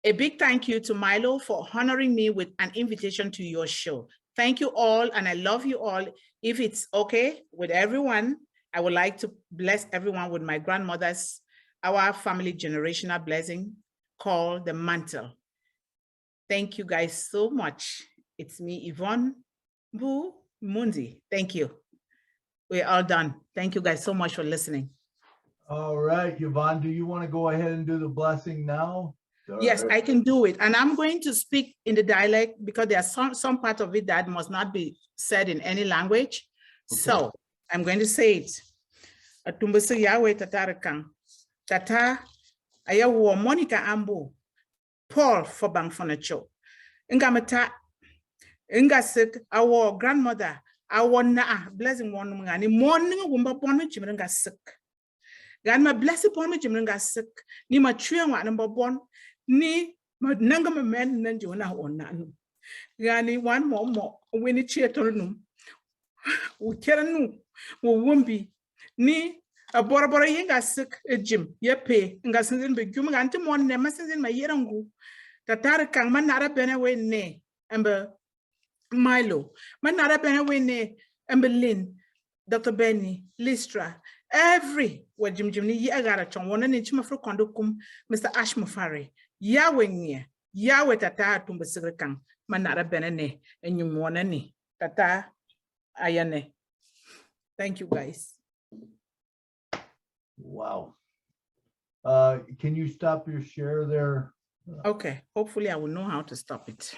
A big thank you to Milo for honoring me with an invitation to your show. Thank you all, and I love you all. If it's okay with everyone, I would like to bless everyone with my grandmother's, our family generational blessing called the mantle. Thank you guys so much. It's me, Yvonne, Mundih. Thank you. We're all done. Thank you guys so much for listening. All right, Yvonne, do you want to go ahead and do the blessing now? Yes, I can do it. And I'm going to speak in the dialect because there's some part of it that must not be said in any language. Okay. So I'm going to say it. Atumbasa Yahweh Tatarakang. Tata Ayawo Monica Ambo. Paul for Bang Fonacho. Ngamata Ngasik, our grandmother, our na blessing one mungani morning wumba ponu chimrenga sick. Grandma bless upon me chimrenga sick. Ni ma chuen wa number one. Ni nangama men nanjona on Gani one more when it cheatonum. We keranu, wumbi. Ni a borabora yinga sick a gym, ye pay, and gasin be gum antimon nemesis in my yerangu. Tatara kang manara benawe ne, ember Milo, manara benawe ne, ember Lynn, Dr. Benny, Listra, every where Jim Jimmy Yagarachon, one and Chimafro Conducum, Mr. Ashmufari. Yahweh nye, Yahweh tata tumbesirekang, manara benene, and you monani, tata ayane. Thank you guys. Wow. Can you stop your share there? Okay, hopefully I will know how to stop it.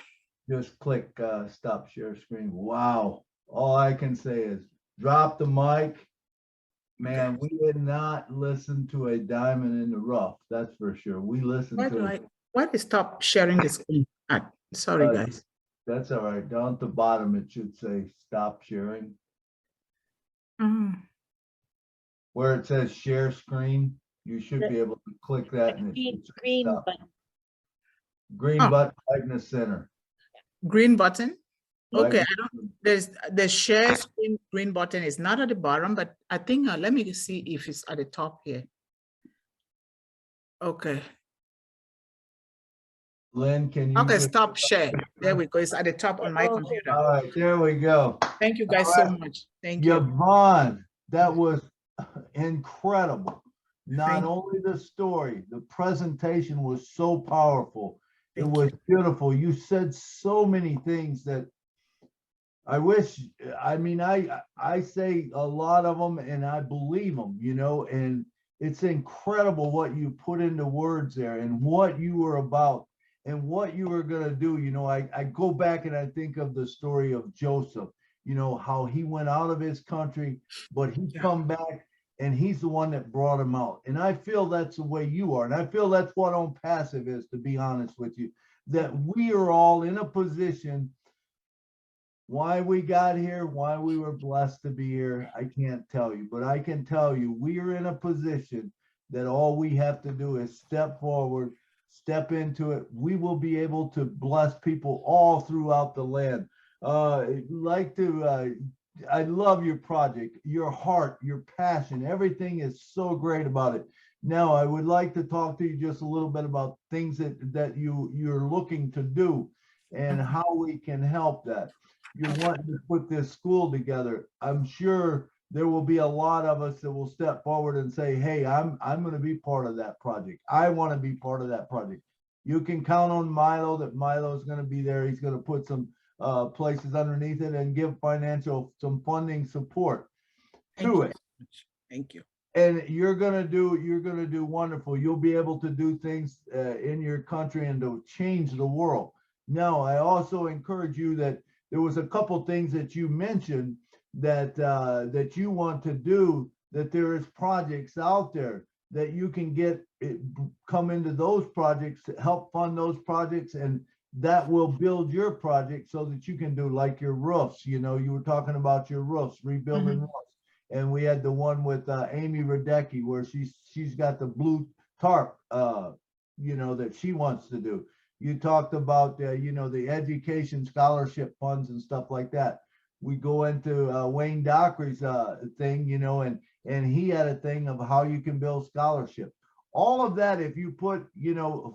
Just click stop share screen. Wow. All I can say is drop the mic. Man, we did not listen to a diamond in the rough. That's for sure. We listened Why do I stop sharing the screen? Sorry, guys. That's all right. Down at the bottom, it should say stop sharing. Where it says share screen, you should be able to click that. And green button. Green button right in the center. Green button? Right. Okay, there's the share screen green button is not at the bottom, but I think let me see if it's at the top here. Okay. Lynn, can you? Okay, stop share. There we go. It's at the top on my computer. All right, there we go. Thank you guys so much. Thank you. Yvonne, that was incredible. Not only the story, the presentation was so powerful. It was beautiful. You said so many things that I wish, I mean, I say a lot of them and I believe them, you know, and it's incredible what you put into words there and what you were about and what you were going to do. You know, I go back and I think of the story of Joseph, you know, how he went out of his country, but he come back and he's the one that brought him out. And I feel that's the way you are. And I feel that's what ONPASSIVE is, to be honest with you, that we are all in a position. Why we got here, why we were blessed to be here, I can't tell you, but I can tell you we are in a position that all we have to do is step forward, step into it. We will be able to bless people all throughout the land. I love your project, your heart, your passion. Everything is so great about it. Now, I would like to talk to you just a little bit about things that you're looking to do and how we can help that. You're wanting to put this school together. I'm sure there will be a lot of us that will step forward and say, hey, I'm going to be part of that project. I want to be part of that project. You can count on Milo, that Milo is going to be there. He's going to put some places underneath it and give some funding support to it. Thank you. And you're gonna do wonderful. You'll be able to do things in your country and to change the world. Now, I also encourage you that there was a couple things that you mentioned that you want to do, that there is projects out there that you can come into those projects, help fund those projects, and that will build your project so that you can do like your roofs. You know, you were talking about your roofs, rebuilding roofs. And we had the one with Amy Radecki where she's got the blue tarp, that she wants to do. You talked about, the education scholarship funds and stuff like that. We go into Wayne Dockery's thing, and he had a thing of how you can build scholarship. All of that, if you put,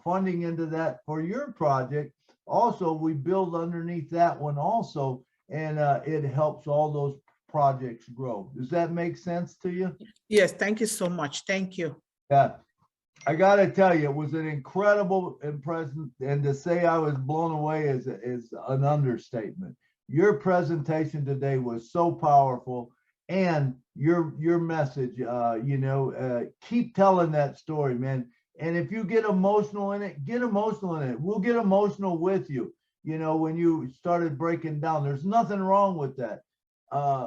funding into that for your project, also we build underneath that one also, and it helps all those projects grow. Does that make sense to you? Yes, thank you so much. Thank you. Yeah, I gotta tell you, it was an incredible impression, and to say I was blown away is an understatement. Your presentation today was so powerful, and your message, keep telling that story, man. And if you get emotional in it, get emotional in it. We'll get emotional with you. When you started breaking down, there's nothing wrong with that.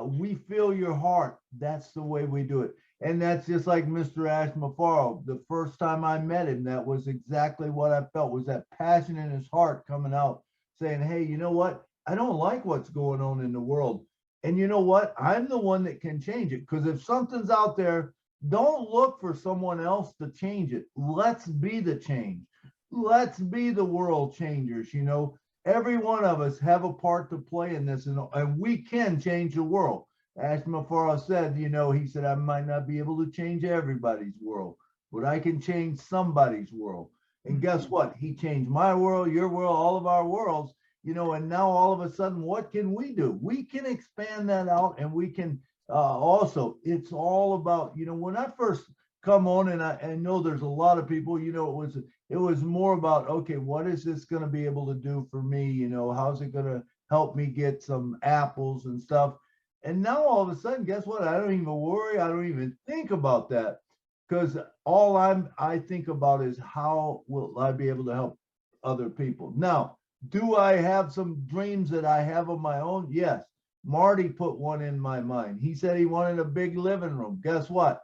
We feel your heart. That's the way we do it. And that's just like Mr. Ashmafaro. The first time I met him, that was exactly what I felt, was that passion in his heart coming out saying, hey, you know what? I don't like what's going on in the world. And you know what? I'm the one that can change it. Because if something's out there, don't look for someone else to change it. Let's be the change. Let's be the world changers, Every one of us have a part to play in this, and we can change the world. Ashmafaro said, he said, I might not be able to change everybody's world, but I can change somebody's world. And guess what? He changed my world, your world, all of our worlds, and now all of a sudden, what can we do? We can expand that out, and we can also, it's all about, when I first come on, and I know there's a lot of people, it was more about, okay, what is this going to be able to do for me? How's it going to help me get some apples and stuff? And now all of a sudden, guess what? I don't even worry. I don't even think about that, because all I think about is how will I be able to help other people? Now, do I have some dreams that I have of my own? Yes. Marty put one in my mind. He said he wanted a big living room. Guess what?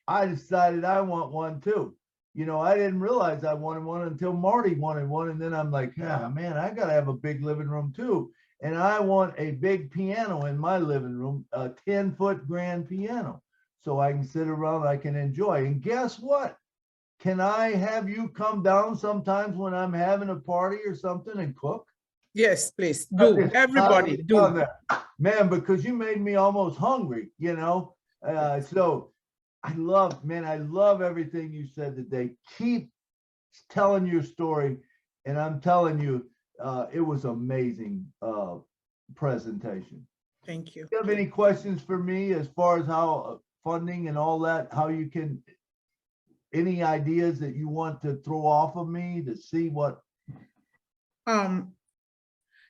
I decided I want one too. I didn't realize I wanted one until Marty wanted one. And then I'm like, yeah, man, I got to have a big living room too. And I want a big piano in my living room, a 10-foot grand piano, so I can sit around, I can enjoy. And guess what? Can I have you come down sometimes when I'm having a party or something and cook? Yes, please do. Everybody do. Man, because you made me almost hungry, so I love everything you said today. Keep telling your story, and I'm telling you, it was amazing presentation. Thank you. Do you have any questions for me as far as how funding and all that, how you can, any ideas that you want to throw off of me to see what?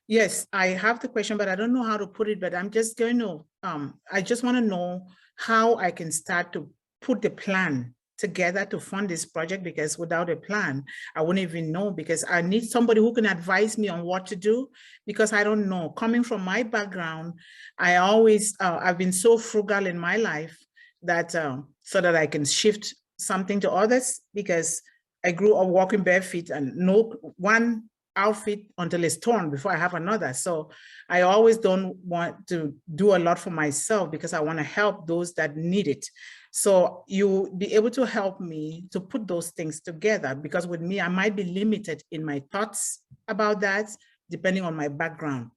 Yes, I have the question, but I don't know how to put it, but I'm just going to, I just want to know how I can start to put the plan together to fund this project, because without a plan, I wouldn't even know, because I need somebody who can advise me on what to do, because I don't know. Coming from my background, I always, I've been so frugal in my life that so that I can shift something to others, because I grew up walking barefoot and no one outfit until it's torn before I have another. So I always don't want to do a lot for myself because I want to help those that need it. So you be able to help me to put those things together, because with me, I might be limited in my thoughts about that, depending on my background,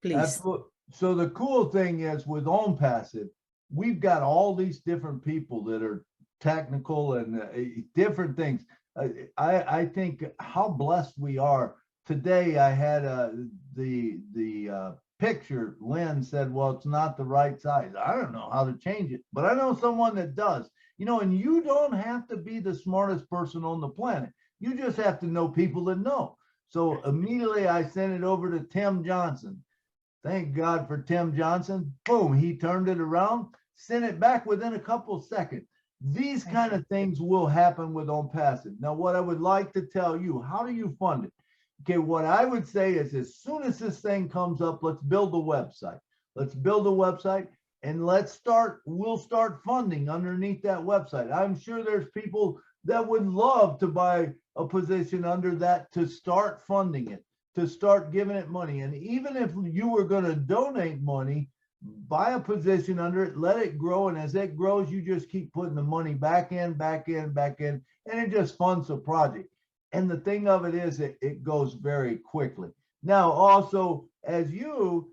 please. Absolutely. So the cool thing is with ONPASSIVE, we've got all these different people that are technical and different things. I think how blessed we are. Today I had the picture. Lynn said, well, it's not the right size. I don't know how to change it, but I know someone that does. You know, and you don't have to be the smartest person on the planet. You just have to know people that know. So immediately I sent it over to Tim Johnson. Thank God for Tim Johnson. Boom, he turned it around, sent it back within a couple of seconds. These kind of things will happen with ONPASSIVE. Now, what I would like to tell you, how do you fund it? Okay, what I would say is as soon as this thing comes up, let's build a website. Let's build a website and we'll start funding underneath that website. I'm sure there's people that would love to buy a position under that to start funding it, to start giving it money. And even if you were going to donate money, buy a position under it, let it grow. And as it grows, you just keep putting the money back in, and it just funds the project. And the thing of it is, it goes very quickly. Now, also, as you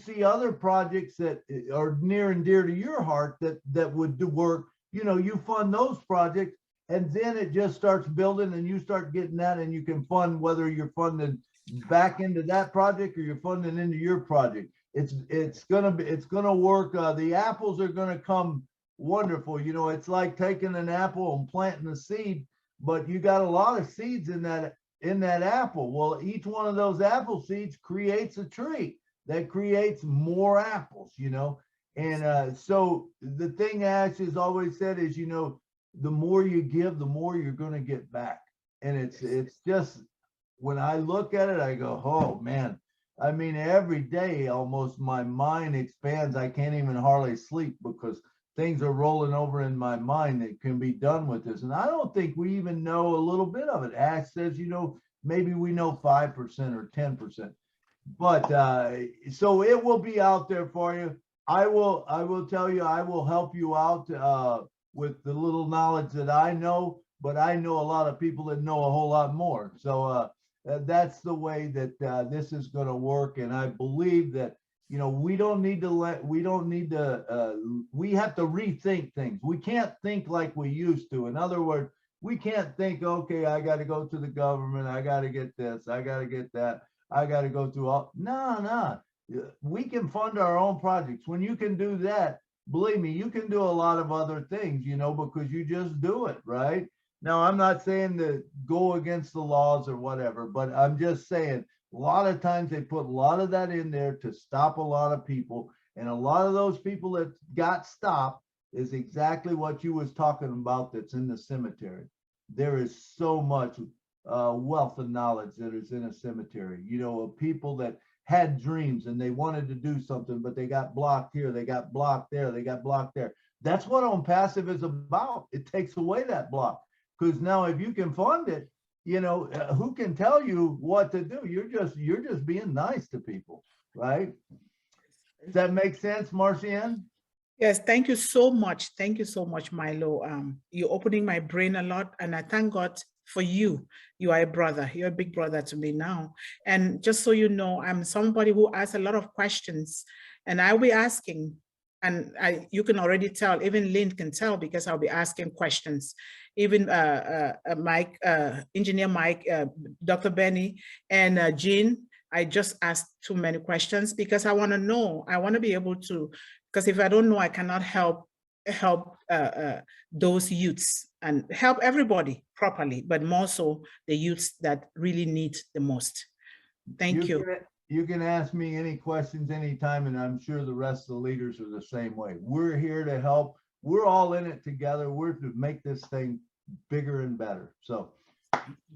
see other projects that are near and dear to your heart that would do work, you fund those projects, and then it just starts building and you start getting that, and you can fund whether you're funding back into that project or you're funding into your project. It's gonna work. The apples are gonna come wonderful. It's like taking an apple and planting a seed, but you got a lot of seeds in that apple. Well, each one of those apple seeds creates a tree that creates more apples, And so the thing Ash has always said is, the more you give, the more you're going to get back. And it's just, when I look at it, I go, oh man, I mean, every day almost my mind expands. I can't even hardly sleep because things are rolling over in my mind that can be done with this. And I don't think we even know a little bit of it. Ash says, maybe we know 5% or 10%. But so it will be out there for you. I will tell you, I will help you out with the little knowledge that I know, but I know a lot of people that know a whole lot more. So that's the way that this is going to work. And I believe that, we have to rethink things. We can't think like we used to. In other words, we can't think, okay, I got to go to the government. I got to get this. I got to get that. I got to go through all. No. We can fund our own projects. When you can do that, believe me, you can do a lot of other things, because you just do it, right? Now, I'm not saying to go against the laws or whatever, but I'm just saying a lot of times they put a lot of that in there to stop a lot of people. And a lot of those people that got stopped is exactly what you was talking about that's in the cemetery. There is so much wealth of knowledge that is in a cemetery, of people that had dreams and they wanted to do something, but they got blocked here, they got blocked there, they got blocked there. That's what ONPASSIVE is about. It takes away that block. Because now if you can fund it, who can tell you what to do? You're just being nice to people, right? Does that make sense, Marcianne? Yes, thank you so much. Thank you so much, Milo. You're opening my brain a lot, and I thank God for you. You are a brother. You're a big brother to me now. And just so you know, I'm somebody who asks a lot of questions, and I'll be asking, and you can already tell, even Lynn can tell, because I'll be asking questions. Even Mike, Engineer Mike, Dr. Benny, and Jean, I just asked too many questions because I want to know. I want to be able to, because if I don't know, I cannot help those youths and help everybody properly, but more so the youths that really need the most. Thank you. You can ask me any questions anytime, and I'm sure the rest of the leaders are the same way. We're here to help. We're all in it together. We're to make this thing bigger and better. So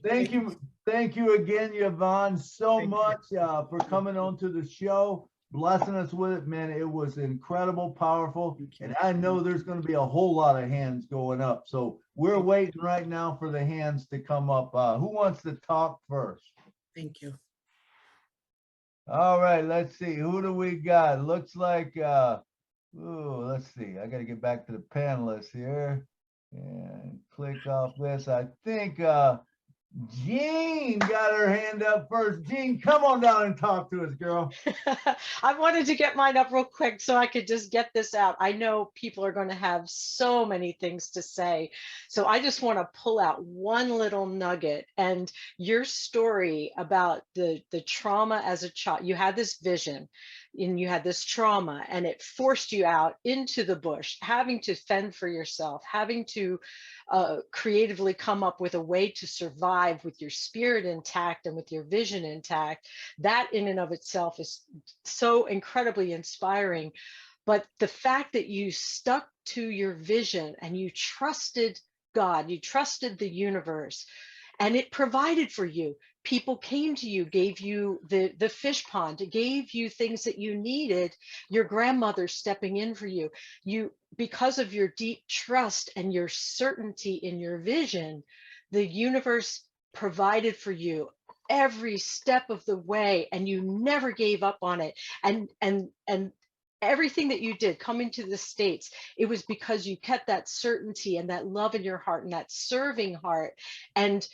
thank you again, Yvonne, so much for coming on to the show, blessing us with it, man. It was incredible, powerful, and I know there's going to be a whole lot of hands going up. So we're waiting right now for the hands to come up. Who wants to talk first? Thank you. All right, let's see. Who do we got? Looks like, let's see. I got to get back to the panelists here and click off this. I think Jean got her hand up first. Jean, come on down and talk to us, girl. I wanted to get mine up real quick so I could just get this out. I know people are going to have so many things to say. So I just want to pull out one little nugget. And your story about the trauma as a child, you had this vision and you had this trauma and it forced you out into the bush, having to fend for yourself, having to creatively come up with a way to survive with your spirit intact and with your vision intact. That in and of itself is so incredibly inspiring. But the fact that you stuck to your vision and you trusted God, you trusted the universe, and it provided for you. People came to you, gave you the fish pond, gave you things that you needed, your grandmother stepping in for you. Because of your deep trust and your certainty in your vision, the universe provided for you every step of the way, and you never gave up on it. And everything that you did coming to the States, it was because you kept that certainty and that love in your heart and that serving heart. And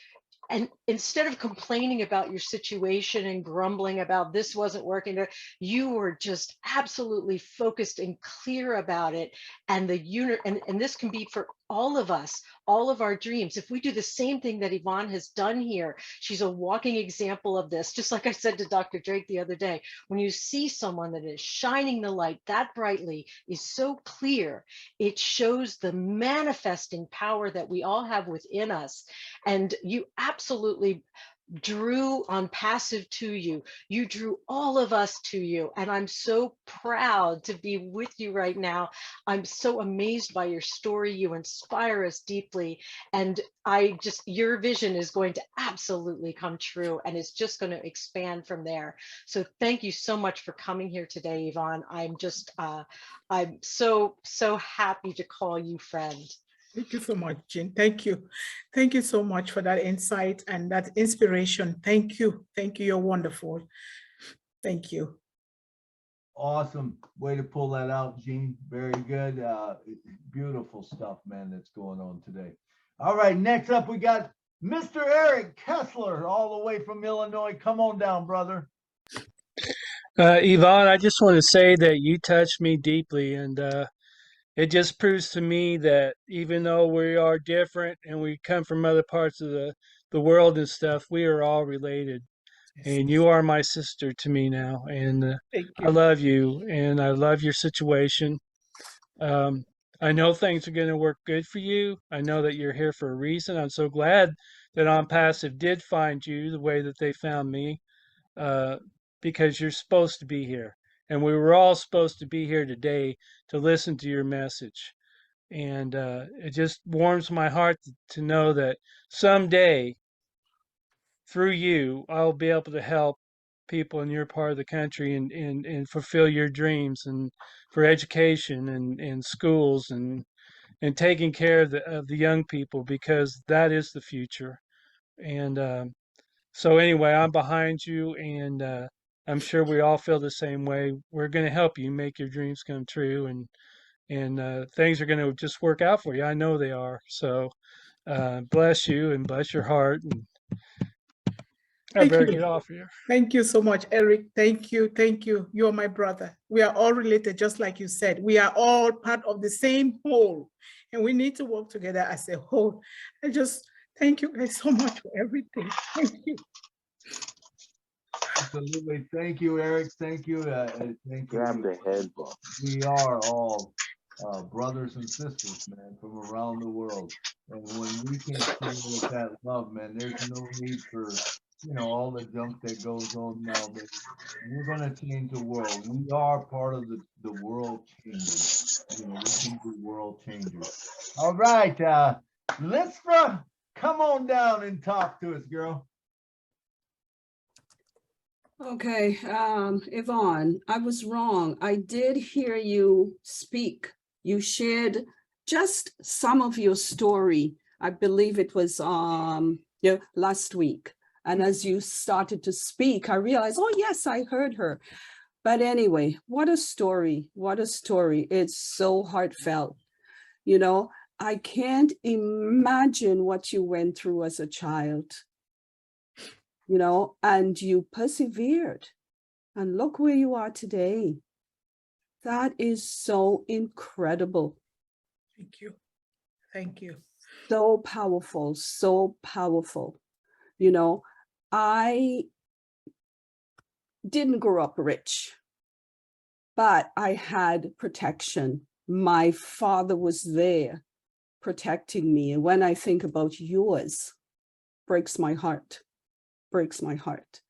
instead of complaining about your situation and grumbling about this wasn't working, you were just absolutely focused and clear about it. And and this can be for all of us, all of our dreams. If we do the same thing that Yvonne has done here, she's a walking example of this. Just like I said to Dr. Drake the other day, when you see someone that is shining the light that brightly, is so clear, it shows the manifesting power that we all have within us. And you absolutely drew ONPASSIVE to you. You drew all of us to you. And I'm so proud to be with you right now. I'm so amazed by your story. You inspire us deeply. And your vision is going to absolutely come true. And it's just going to expand from there. So thank you so much for coming here today, Yvonne. I'm so happy to call you friend. Thank you so much, Jean. Thank you. Thank you so much for that insight and that inspiration. Thank you. Thank you. You're wonderful. Thank you. Awesome way to pull that out, Jean. Very good. Beautiful stuff, man, that's going on today. All right, next up, we got Mr. Eric Kessler, all the way from Illinois. Come on down, brother. Yvonne, I just want to say that you touched me deeply, and it just proves to me that even though we are different and we come from other parts of the world and stuff, we are all related. Yes. And you are my sister to me now, and I love you, and I love your situation. I know things are going to work good for you. I know that you're here for a reason. I'm so glad that ONPASSIVE did find you the way that they found me, because you're supposed to be here. And we were all supposed to be here today to listen to your message. And it just warms my heart to know that someday, through you, I'll be able to help people in your part of the country and fulfill your dreams, and for education and schools and taking care of the young people, because that is the future. And so anyway, I'm behind you, and I'm sure we all feel the same way. We're going to help you make your dreams come true, and things are going to just work out for you. I know they are. So bless you and bless your heart. And I better get off here. Thank you so much, Eric. Thank you. Thank you. You're my brother. We are all related, just like you said. We are all part of the same whole, and we need to work together as a whole. I just thank you guys so much for everything. Thank you. Absolutely. Thank you, Eric. Thank you. Thank you. Grab the head. We are all brothers and sisters, man, from around the world. And when we can share with that love, man, there's no need for, all the junk that goes on now. But we're going to change the world. We are part of the world changers. We can be world changers. All right. Lisra, come on down and talk to us, girl. Okay, Yvonne, I was wrong. I did hear you speak. You shared just some of your story. I believe it was last week. And as you started to speak, I realized, oh yes, I heard her. But anyway, what a story. What a story. It's so heartfelt. You know, I can't imagine what you went through as a child, you know, and you persevered. And look where you are today. That is so incredible. Thank you. Thank you. So powerful, so powerful. You know, I didn't grow up rich, but I had protection. My father was there protecting me. And when I think about yours, breaks my heart, breaks my heart.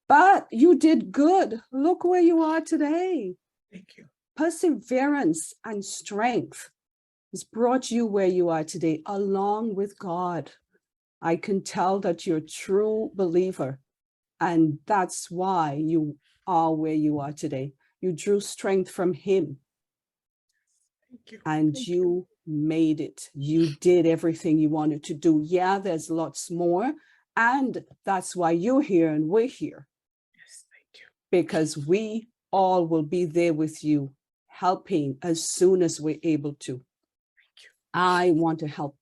But you did good. Look where you are today. Thank you. Perseverance and strength has brought you where you are today, along with God. I can tell that you're a true believer, and that's why you are where you are today. You drew strength from him. Thank you. And Thank you made it. You did everything you wanted to do. Yeah, there's lots more. And that's why you're here and we're here. Yes, thank you. Because we all will be there with you, helping as soon as we're able to. Thank you. I want to help.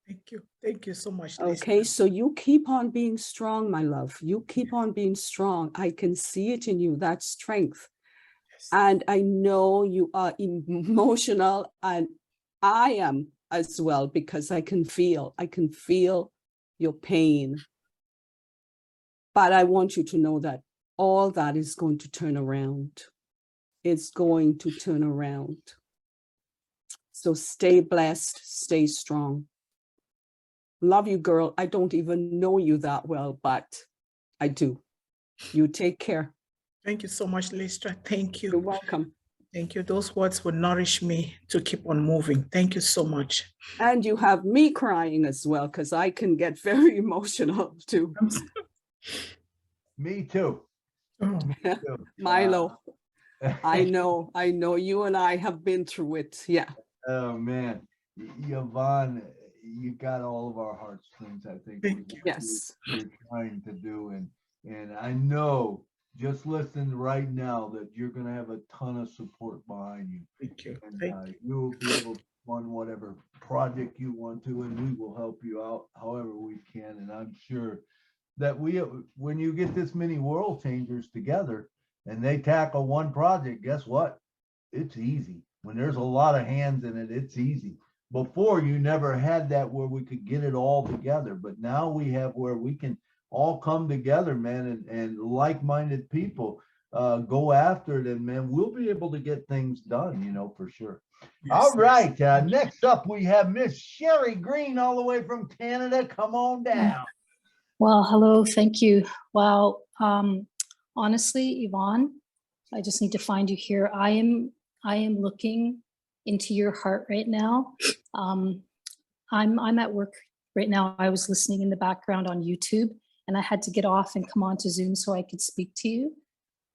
Thank you. Thank you so much. Okay, Lisa. so you keep on being strong, my love. You keep on being strong. I can see it in you, that strength. Yes. And I know you are emotional, and I am as well, because I can feel your pain. But I want you to know that all that is going to turn around. It's going to turn around. So stay blessed, stay strong. Love you, girl. I don't even know you that well, but I do. You take care. Thank you so much, Lisa. Thank you. You're welcome. Thank you. Those words will nourish me to keep on moving. Thank you so much. And you have me crying as well, because I can get very emotional too. Me too. Oh. Me too. Milo, I know you and I have been through it. Yeah. Oh man, Yvonne, you got all of our heartstrings. I think Thank you. Yes. you're trying to do, and I know, just listen right now, that you're going to have a ton of support behind you. Thank you. And Thank you. you'll be able to fund whatever project you want to, and we will help you out however we can. And I'm sure that when you get this many world changers together and they tackle one project, guess what? It's easy. When there's a lot of hands in it, it's easy. Before, you never had that where we could get it all together, but now we have where we can all come together, man, and like-minded people go after it, and man, we'll be able to get things done, for sure. Yes. All right, next up we have Miss Sherry Green, all the way from Canada. Come on down. Well, hello, thank you. Wow, honestly, Yvonne, I just need to find you here. I am looking into your heart right now. I'm at work right now. I was listening in the background on YouTube, and I had to get off and come on to Zoom so I could speak to you.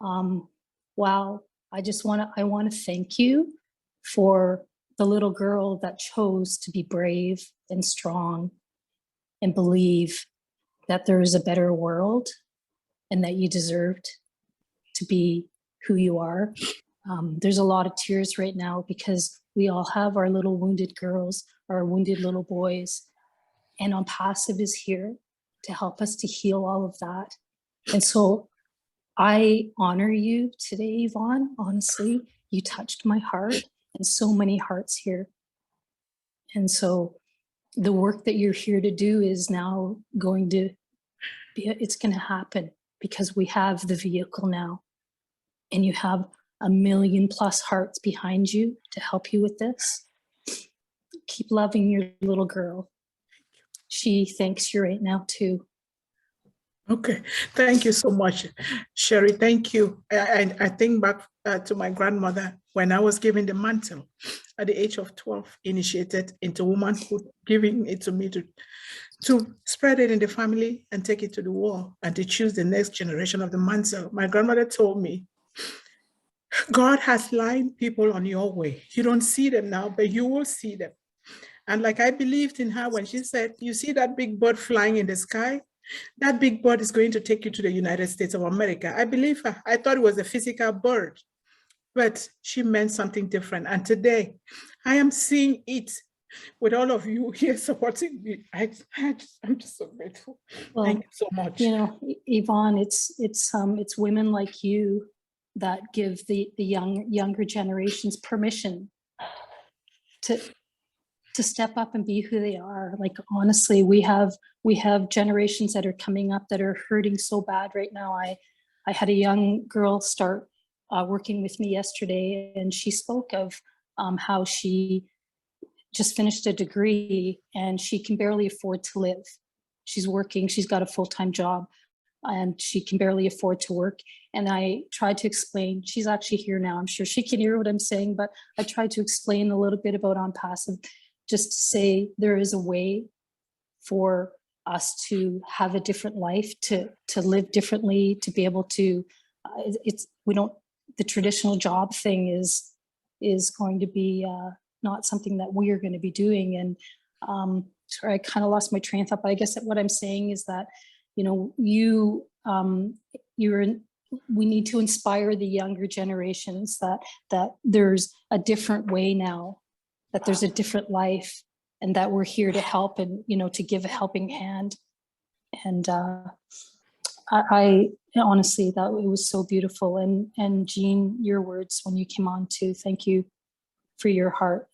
Wow, I want to thank you for the little girl that chose to be brave and strong and believe that there is a better world and that you deserved to be who you are. There's a lot of tears right now because we all have our little wounded girls, our wounded little boys, and ONPASSIVE is here to help us to heal all of that. And so I honor you today, Yvonne. Honestly, you touched my heart and so many hearts here. And so the work that you're here to do is now going to be, it's going to happen because we have the vehicle now, and you have 1 million+ hearts behind you to help you with this. Keep loving your little girl. She thanks you right now too. Okay, thank you so much, Sherry. Thank you. I think back to my grandmother when I was given the mantle at the age of 12, initiated into womanhood, giving it to me to spread it in the family and take it to the world and to choose the next generation of the mantle. My grandmother told me, God has lined people on your way. You don't see them now, but you will see them. And like I believed in her when she said, you see that big bird flying in the sky? That big bird is going to take you to the United States of America. I believe her. I thought it was a physical bird, but she meant something different. And today I am seeing it with all of you here supporting me. I'm just so grateful. Well, thank you so much. You know, Yvonne, it's women like you that give the younger generations permission to step up and be who they are. Like, honestly, we have generations that are coming up that are hurting so bad right now. I had a young girl start working with me yesterday, and she spoke of how she just finished a degree and she can barely afford to live. She's working, she's got a full-time job, and she can barely afford to work. And I tried to explain, she's actually here now, I'm sure she can hear what I'm saying, but I tried to explain a little bit about ONPASSIVE, just to say there is a way for us to have a different life, to live differently, to be able to, the traditional job thing is going to be not something that we are going to be doing. And sorry, I kind of lost my train of thought, but I guess that what I'm saying is that, you know, we need to inspire the younger generations that there's a different way now, that there's a different life, and that we're here to help and, you know, to give a helping hand. And I honestly, that it was so beautiful. And Jean, your words when you came on too, thank you for your heart.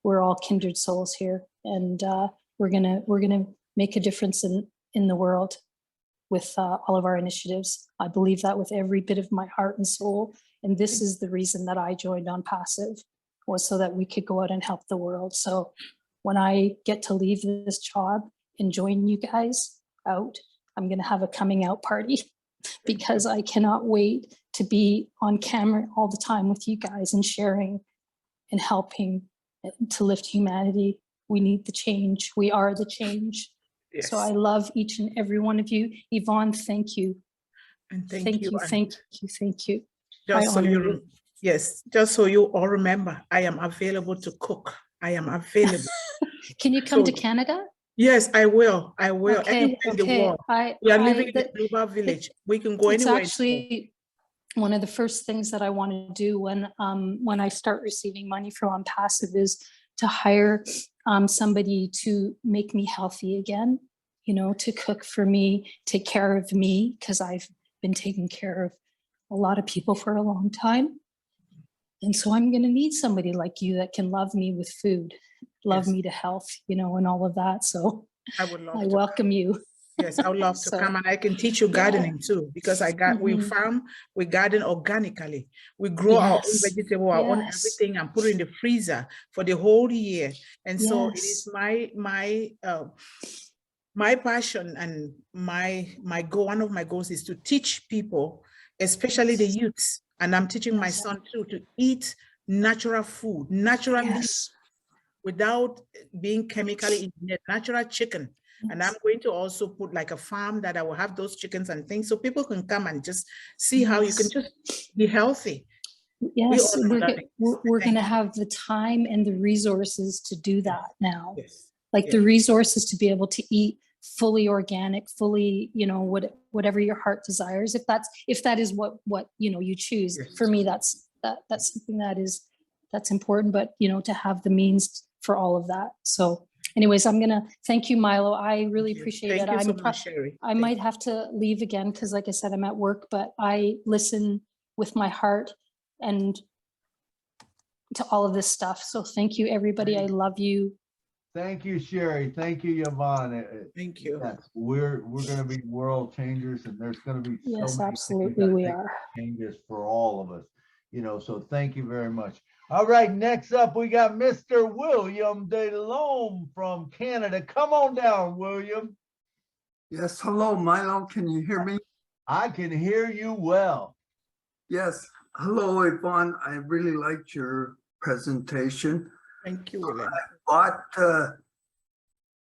We're all kindred souls here, and we're gonna make a difference in the world with all of our initiatives. I believe that with every bit of my heart and soul. And this is the reason that I joined ONPASSIVE, was so that we could go out and help the world. So when I get to leave this job and join you guys out, I'm gonna have a coming out party because I cannot wait to be on camera all the time with you guys and sharing and helping to lift humanity. We need the change. We are the change. Yes. So I love each and every one of you. Yvonne, thank you. And thank you. Thank you. Just so you, yes, just so you all remember, I am available to cook. I am available. Can you come to Canada? Yes, I will. I will. Okay, anywhere in the world. We are living in a global village. We can go anywhere. It's actually one of the first things that I want to do when I start receiving money from ONPASSIVE is to hire somebody to make me healthy again, you know, to cook for me, take care of me, because I've been taking care of a lot of people for a long time. And so I'm going to need somebody like you that can love me with food, love me to health, you know, and all of that. So I welcome you. Yes, I would love to come, and I can teach you gardening too, because we farm, we garden organically. We grow our own vegetable, our own everything, and put it in the freezer for the whole year. And so it is my passion and my goal. One of my goals is to teach people, especially the youths, and I'm teaching my son too, to eat natural food, naturally, without being chemically engineered, natural chicken. And I'm going to also put like a farm that I will have those chickens and things, so people can come and just see how you can just be healthy. Yes, we're going to have the time and the resources to do that now. Like the resources to be able to eat fully organic, fully, you know, whatever your heart desires. If that is what you know you choose. For me, that's something that's important. But you know, to have the means for all of that. So. Anyways, I'm going to thank you, Milo. I really appreciate it. Thank you so much, Sherry. I might have to leave again because, like I said, I'm at work, but I listen with my heart and to all of this stuff. So thank you, everybody. I love you. Thank you, Sherry. Thank you, Yvonne. Thank you. Yes, we're going to be world changers, and there's going to be so many absolutely we are changes for all of us. You know, so thank you very much. All right, next up, we got Mr. William DeLome from Canada. Come on down, William. Yes, hello, Milo. Can you hear me? I can hear you well. Yes. Hello, Yvonne. I really liked your presentation. Thank you, William. I bought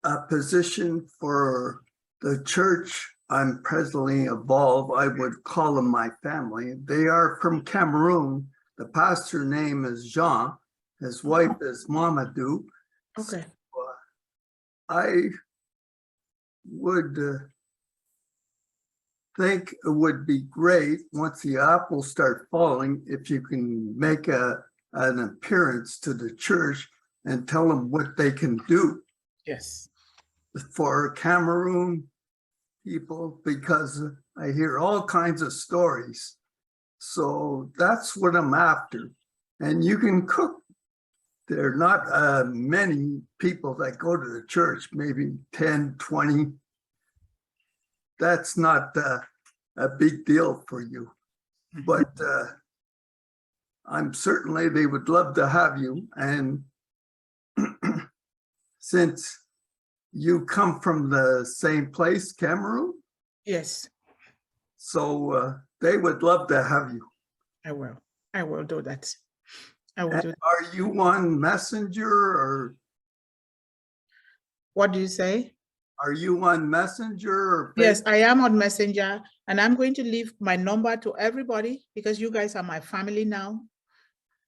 a position for the church I'm presently involved. I would call them my family. They are from Cameroon. The pastor name is Jean. His wife is Mamadou. Okay. So, I would think it would be great once the apples start falling if you can make an appearance to the church and tell them what they can do. Yes. For Cameroon people, because I hear all kinds of stories. So that's what I'm after. And you can cook. There are not many people that go to the church, maybe 10, 20. That's not a big deal for you. But I'm certainly, they would love to have you. And since you come from the same place, Cameroon? Yes. So they would love to have you. I will do that. I will do that. Are you on Messenger or? What do you say? Are you on Messenger or? Yes, I am on Messenger, and I'm going to leave my number to everybody because you guys are my family now.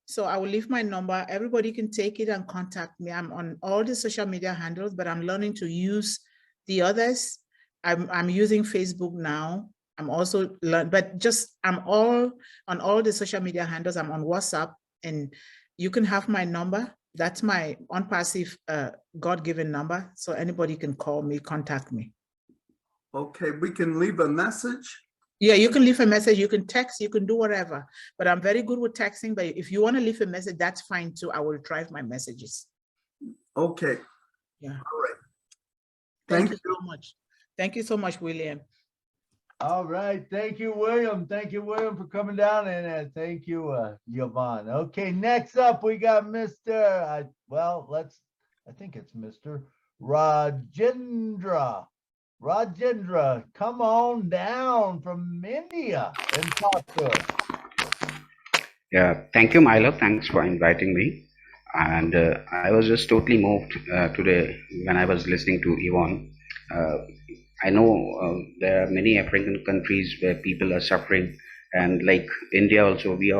So I will leave my number. Everybody can take it and contact me. I'm on all the social media handles, but I'm learning to use the others. I'm using Facebook now. I'm also I'm all on all the social media handles. I'm on WhatsApp, and you can have my number. That's my ONPASSIVE God-given number. So anybody can call me, contact me. Okay, we can leave a message. Yeah, you can leave a message, you can text, you can do whatever. But I'm very good with texting, but if you want to leave a message, that's fine too. I will drive my messages. Okay. Yeah. All right. Thank you so much. Thank you so much, William. All right. Thank you, William. Thank you, William, for coming down. And thank you, Yvonne. Okay, next up, we got Mr. I think it's Mr. Rajendra. Rajendra, come on down from India and talk to us. Yeah, thank you, Milo. Thanks for inviting me. And I was just totally moved today when I was listening to Yvonne. I know there are many African countries where people are suffering, and like India also, we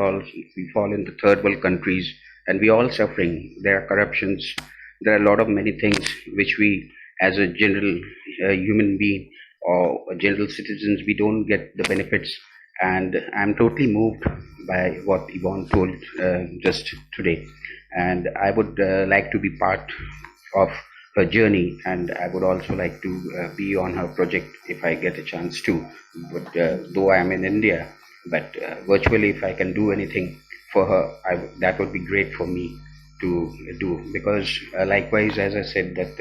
fall into third world countries, and we all suffering. There are corruptions. There are a lot of many things which we, as a general human being or general citizens, we don't get the benefits. And I'm totally moved by what Yvonne told just today. And I would like to be part of her journey, and I would also like to be on her project if I get a chance to. But though I am in India, but virtually, if I can do anything for her, that would be great for me to do. Because likewise, as I said, that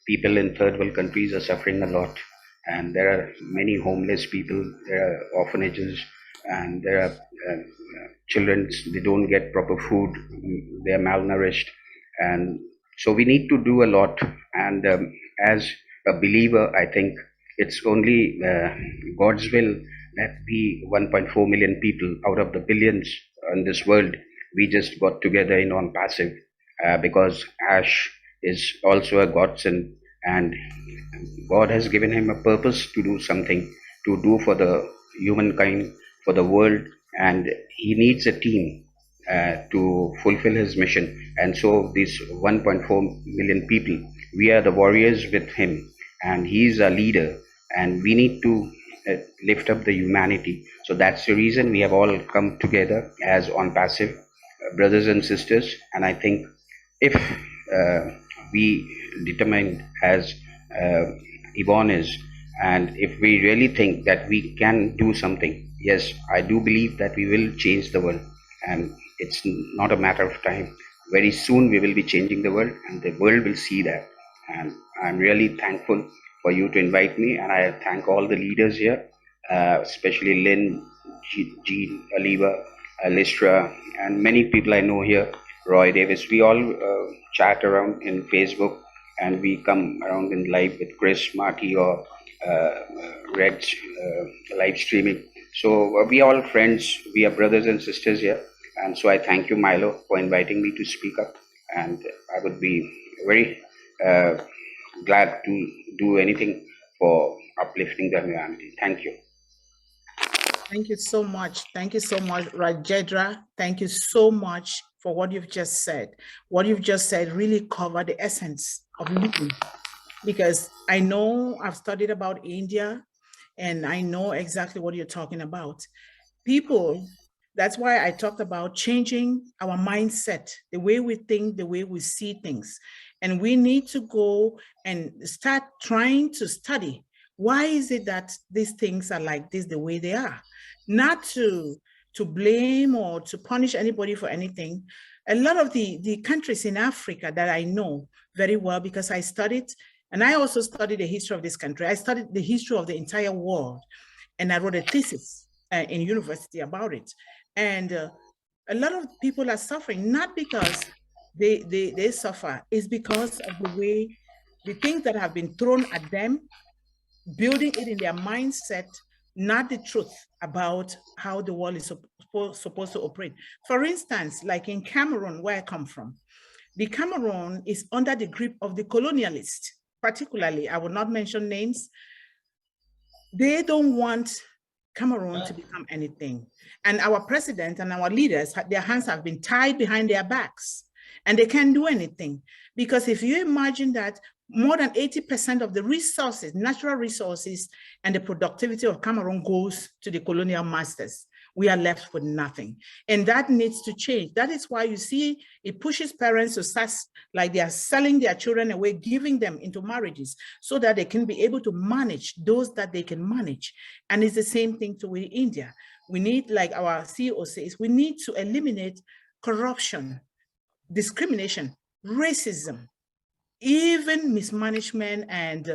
people in third world countries are suffering a lot, and there are many homeless people, there are orphanages, and there are children, they don't get proper food, they are malnourished, and so we need to do a lot. And as a believer, I think it's only God's will that we 1.4 million people out of the billions in this world, we just got together in ONPASSIVE because Ash is also a godsend, and God has given him a purpose to do something, to do for the humankind, for the world, and he needs a team to fulfill his mission. And so these 1.4 million people, we are the warriors with him, and he is a leader, and we need to lift up the humanity. So that's the reason we have all come together as ONPASSIVE brothers and sisters. And I think if we determined as Yvonne is, and if we really think that we can do something, yes, I do believe that we will change the world, and it's not a matter of time. Very soon we will be changing the world, and the world will see that. And I'm really thankful for you to invite me, and I thank all the leaders here, especially Lynn, Jean, Aliva, Listra, and many people I know here, Roy Davis. We all chat around in Facebook, and we come around in live with Chris, Marty, or Red's live streaming. So we all friends, we are brothers and sisters here. And so I thank you, Milo, for inviting me to speak up. And I would be very glad to do anything for uplifting the humanity. Thank you. Thank you so much. Thank you so much, Rajendra. Thank you so much for what you've just said. What you've just said really covered the essence of living. because I know I've studied about India and I know exactly what you're talking about. People, that's why I talked about changing our mindset, the way we think, the way we see things. And we need to go and start trying to study. Why is it that these things are like this, the way they are? Not to blame or to punish anybody for anything. A lot of the countries in Africa that I know very well, because I studied, and I also studied the history of this country. I studied the history of the entire world, and I wrote a thesis in university about it. And a lot of people are suffering, not because they suffer, it's because of the way, the things that have been thrown at them, building it in their mindset, not the truth about how the world is supposed to operate. For instance, like in Cameroon, where I come from, the Cameroon is under the grip of the colonialists, particularly, I will not mention names. They don't want Cameroon to become anything. And our president and our leaders, their hands have been tied behind their backs and they can't do anything. Because if you imagine that more than 80% of the resources, natural resources, and the productivity of Cameroon goes to the colonial masters, we are left with nothing. And that needs to change. That is why you see it pushes parents to start, like they are selling their children away, giving them into marriages so that they can be able to manage those that they can manage. And it's the same thing to with India. We need, like our CEO says, we need to eliminate corruption, discrimination, racism, even mismanagement and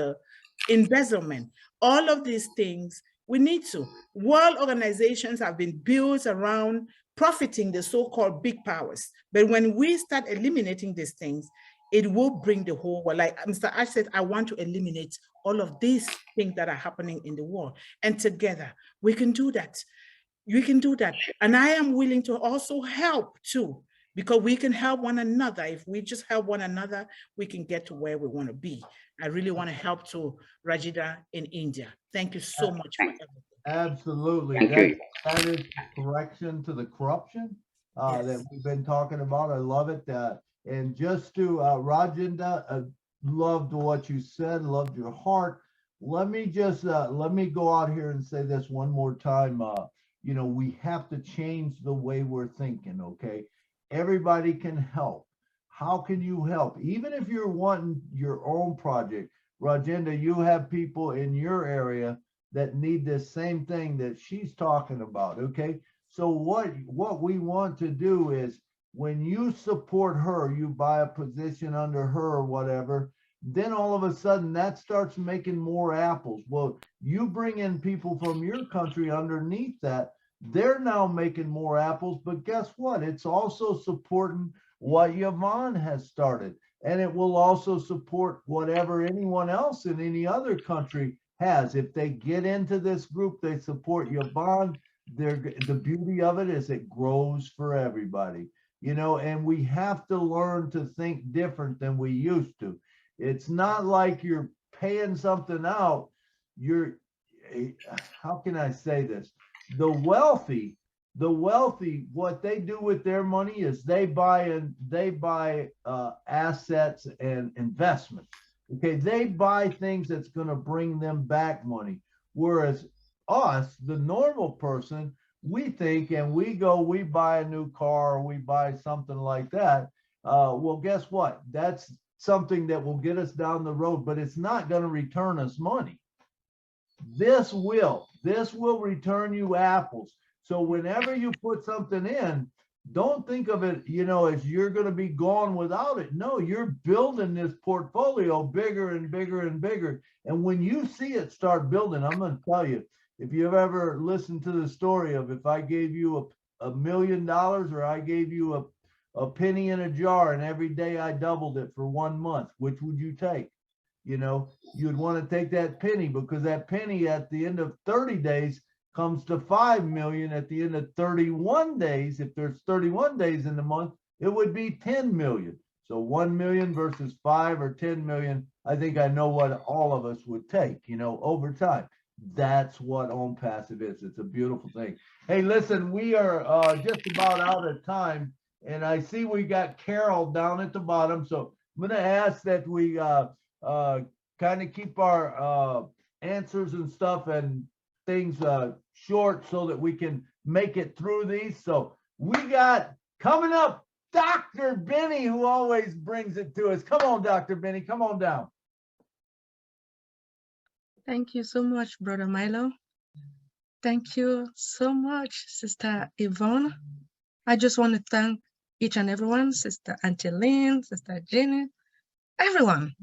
embezzlement. All of these things we need to. World organizations have been built around profiting the so-called big powers. But when we start eliminating these things, it will bring the whole world. Like Mr. Ash said, I want to eliminate all of these things that are happening in the world. And together, we can do that. You can do that. And I am willing to also help too, because we can help one another. If we just help one another, we can get to where we want to be. I really want to help to Rajida in India. Thank you so much for everything. Absolutely. That is correction to the corruption that we've been talking about. I love it. And just to Rajinda, loved what you said, loved your heart. Let me just let me go out here and say this one more time. You know, we have to change the way we're thinking, okay? Everybody can help. How can you help? Even if you're wanting your own project, Rajinda, you have people in your area that need this same thing that she's talking about, okay? So what we want to do is when you support her, you buy a position under her or whatever, then all of a sudden that starts making more apples. Well, you bring in people from your country underneath that, they're now making more apples, but guess what? It's also supporting what Yvonne has started. And it will also support whatever anyone else in any other country has. If they get into this group, they support Yvonne. The beauty of it is it grows for everybody, you know, and we have to learn to think different than we used to. It's not like you're paying something out. How can I say this? The wealthy, what they do with their money is they buy assets and investments. Okay, they buy things that's going to bring them back money. Whereas us, the normal person, we think and we buy a new car or we buy something like that. Well, guess what? That's something that will get us down the road, but it's not going to return us money. This will return you apples. So whenever you put something in, don't think of it, you know, as you're going to be gone without it. No, you're building this portfolio bigger and bigger and bigger. And when you see it start building, I'm going to tell you, if you've ever listened to the story of if I gave you $1 million or I gave you a penny in a jar and every day I doubled it for 1 month, which would you take? You know, you'd want to take that penny because that penny at the end of 30 days comes to 5 million. At the end of 31 days, if there's 31 days in the month, it would be 10 million. So 1 million versus 5 or 10 million. I think I know what all of us would take, you know, over time. That's what ONPASSIVE is. It's a beautiful thing. Hey, listen, we are just about out of time. And I see we got Carol down at the bottom. So I'm going to ask that we kind of keep our answers and stuff and things short so that we can make it through these. So we got coming up Dr. Benny, who always brings it to us. Come on, Dr. Benny, come on down. Thank you so much, Brother Milo. Thank you so much, Sister Yvonne. I just want to thank each and everyone, Sister Auntie Lynn, Sister Jenny, everyone.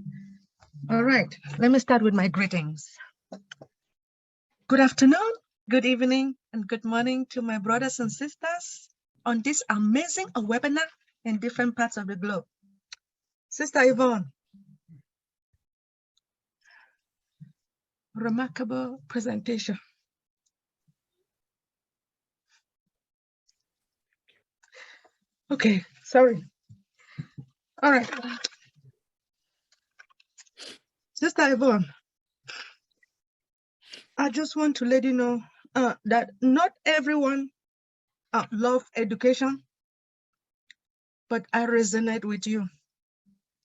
All right, let me start with my greetings. Good afternoon, good evening, and good morning to my brothers and sisters on this amazing webinar in different parts of the globe. Sister Yvonne, remarkable presentation. Okay, sorry. All right. Sister Yvonne, I just want to let you know that not everyone love education, but I resonate with you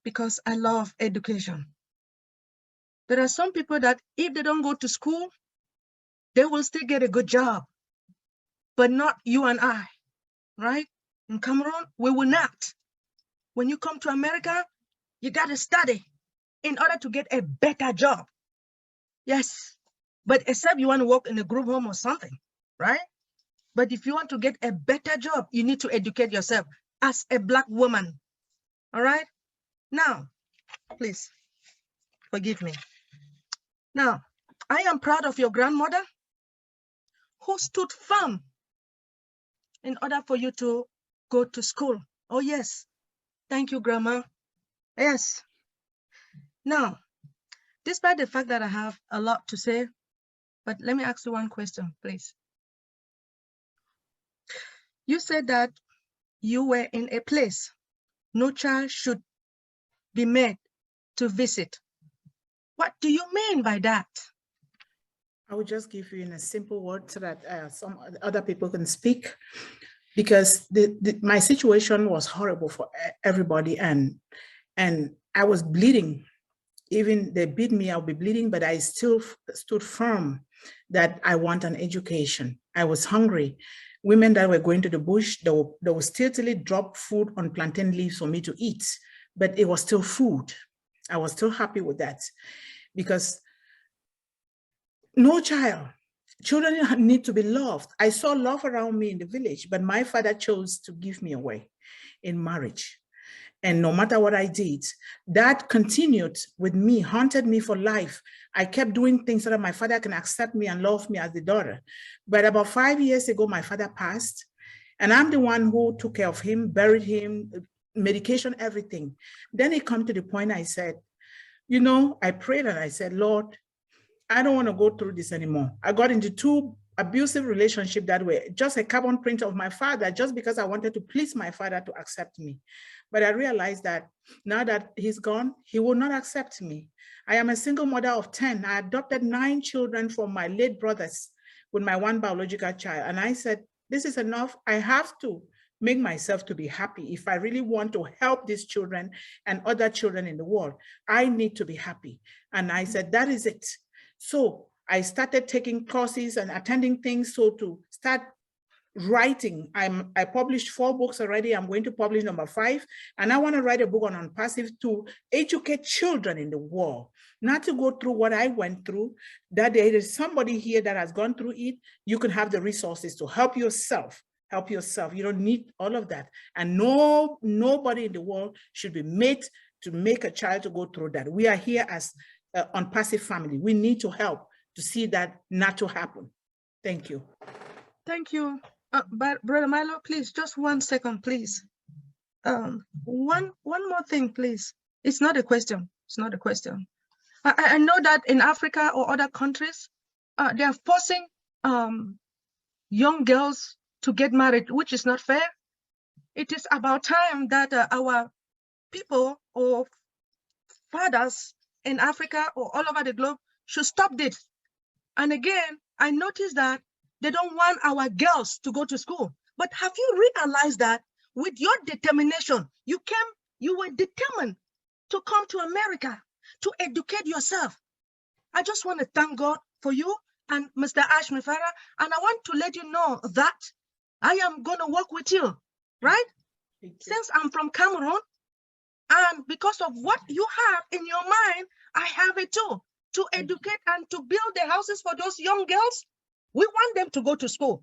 because I love education. There are some people that if they don't go to school, they will still get a good job, but not you and I, right? In Cameroon, we will not. When you come to America, you got to study in order to get a better job. Yes, but except you want to work in a group home or something, right? But if you want to get a better job, you need to educate yourself as a Black woman, all right? Now, please forgive me. Now, I am proud of your grandmother who stood firm in order for you to go to school. Oh, yes. Thank you, Grandma. Yes. Now, despite the fact that I have a lot to say, but let me ask you one question, please. You said that you were in a place no child should be made to visit. What do you mean by that? I will just give you in a simple word so that some other people can speak, because my situation was horrible for everybody, and I was bleeding. Even they beat me, I'll be bleeding, but I still stood firm that I want an education. I was hungry. Women that were going to the bush, they will still drop food on plantain leaves for me to eat, but it was still food. I was still happy with that, because no child, children need to be loved. I saw love around me in the village, but my father chose to give me away in marriage. And no matter what I did, that continued with me, haunted me for life. I kept doing things so that my father can accept me and love me as the daughter. But about 5 years ago, my father passed, and I'm the one who took care of him, buried him, medication, everything. Then it come to the point I said, you know, I prayed and I said, Lord, I don't want to go through this anymore. I got into 2 abusive relationships that were just a carbon print of my father, just because I wanted to please my father to accept me. But I realized that now that he's gone, he will not accept me. I am a single mother of 10. I adopted 9 children from my late brothers with my 1 biological child. And I said, this is enough. I have to make myself to be happy. If I really want to help these children and other children in the world, I need to be happy. And I said, that is it. So I started taking courses and attending things, so to start writing. I published 4 books already. I'm going to publish number 5. And I want to write a book on ONPASSIVE to educate children in the world, not to go through what I went through, that there is somebody here that has gone through it. You can have the resources to help yourself. Help yourself. You don't need all of that. And nobody in the world should be made to make a child to go through that. We are here as ONPASSIVE family. We need to help to see that not to happen. Thank you. Thank you. But Brother Milo, please, just 1 second, please. One more thing, please. It's not a question. It's not a question. I know that in Africa or other countries, they are forcing young girls to get married, which is not fair. It is about time that our people or fathers in Africa or all over the globe should stop this. And again, I noticed that they don't want our girls to go to school. But have you realized that with your determination, you were determined to come to America to educate yourself. I just want to thank God for you and Mr. Ashmi Farah, and I want to let you know that I am going to work with you, right? Since I'm from Cameroon, and because of what you have in your mind, I have it too, to educate and to build the houses for those young girls. We want them to go to school.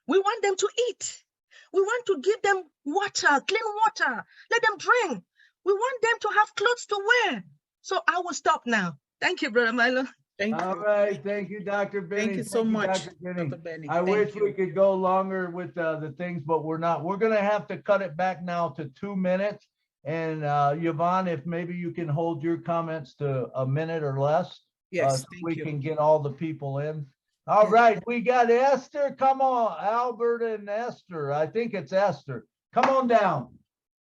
We want them to eat. We want to give them water, clean water, let them drink. We want them to have clothes to wear. So I will stop now. Thank you, Brother Milo. All right, thank you, Dr. Benny. Thank you so much, Dr. Benny. Dr. Benny. I wish we could go longer with the things, but we're not. We're going to have to cut it back now to 2 minutes. And Yvonne, if maybe you can hold your comments to a minute or less, yes, so we can get all the people in. All right, we got Esther. Come on, Albert and Esther. I think it's Esther. Come on down.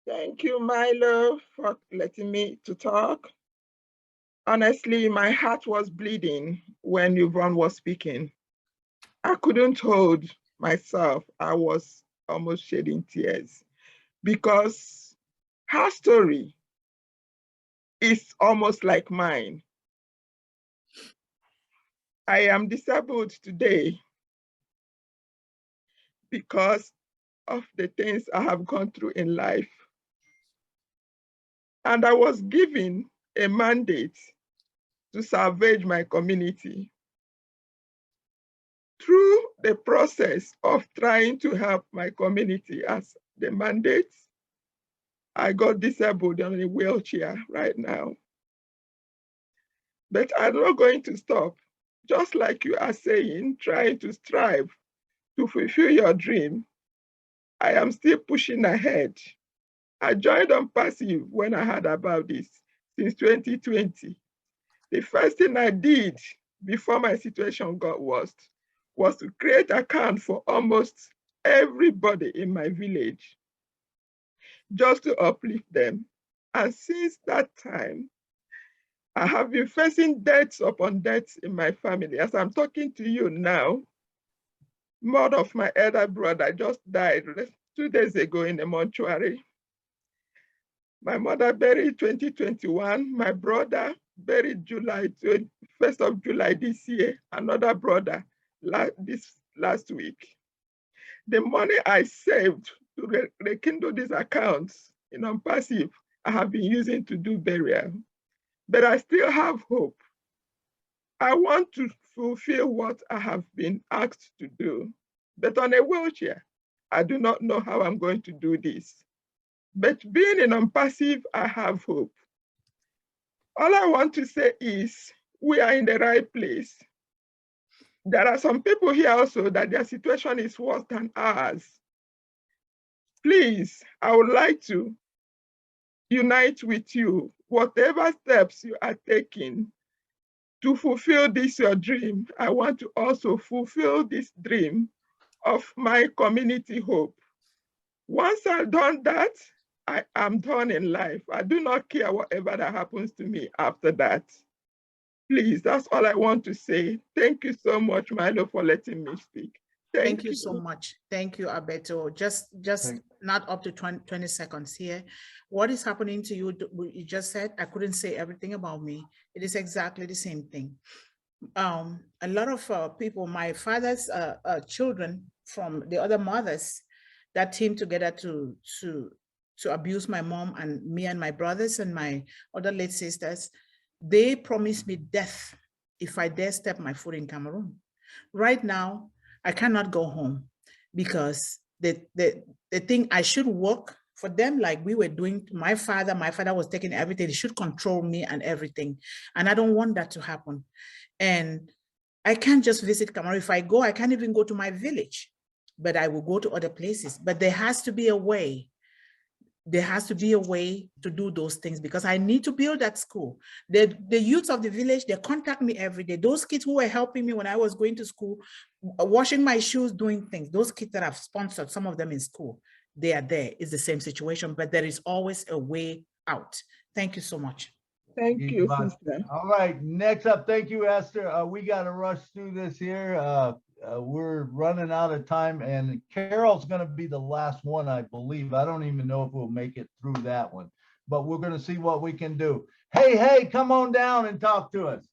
Thank you, Milo, for letting me to talk. Honestly, my heart was bleeding when Yvonne was speaking. I couldn't hold myself. I was almost shedding tears because her story is almost like mine. I am disabled today because of the things I have gone through in life. And I was given a mandate to salvage my community. Through the process of trying to help my community as the mandate, I got disabled on a wheelchair right now. But I'm not going to stop. Just like you are saying, trying to strive to fulfill your dream, I am still pushing ahead. I joined ONPASSIVE when I heard about this since 2020. The first thing I did before my situation got worse was to create an account for almost everybody in my village, just to uplift them. And since that time, I have been facing deaths upon deaths in my family. As I'm talking to you now, mother of my elder brother just died 2 days ago in the mortuary. My mother buried 2021, my brother buried first of July this year, another brother this last week. The money I saved to rekindle these accounts in ONPASSIVE, I have been using to do burial. But I still have hope. I want to fulfill what I have been asked to do. But on a wheelchair, I do not know how I'm going to do this. But being in ONPASSIVE, I have hope. All I want to say is we are in the right place. There are some people here also that their situation is worse than ours. Please, I would like to unite with you. Whatever steps you are taking to fulfill this your dream, I want to also fulfill this dream of my community hope. Once I've done that, I am done in life. I do not care whatever that happens to me after that. Please, that's all I want to say. Thank you so much, Milo, for letting me speak. Thank you so much. Thank you, Alberto. Just not up to 20 seconds here. What is happening to you? You just said, I couldn't say everything about me. It is exactly the same thing. A lot of people, my father's children from the other mothers that team together to abuse my mom and me and my brothers and my other late sisters, they promised me death if I dare step my foot in Cameroon. Right now, I cannot go home because the thing I should work for them like we were doing to my father was taking everything. He should control me and everything. And I don't want that to happen. And I can't just visit Cameroon. If I go, I can't even go to my village, but I will go to other places. But there has to be a way. There has to be a way to do those things because I need to build that school. The youth of the village, they contact me every day. Those kids who were helping me when I was going to school, washing my shoes, doing things, those kids that I've sponsored, some of them in school, they are there. It's the same situation, but there is always a way out. Thank you so much. Thank you, sister. All right, next up, thank you, Esther. We got to rush through this here. We're running out of time, and Carol's going to be the last one, I believe. I don't even know if we'll make it through that one. but we're going to see what we can do. Hey, come on down and talk to us.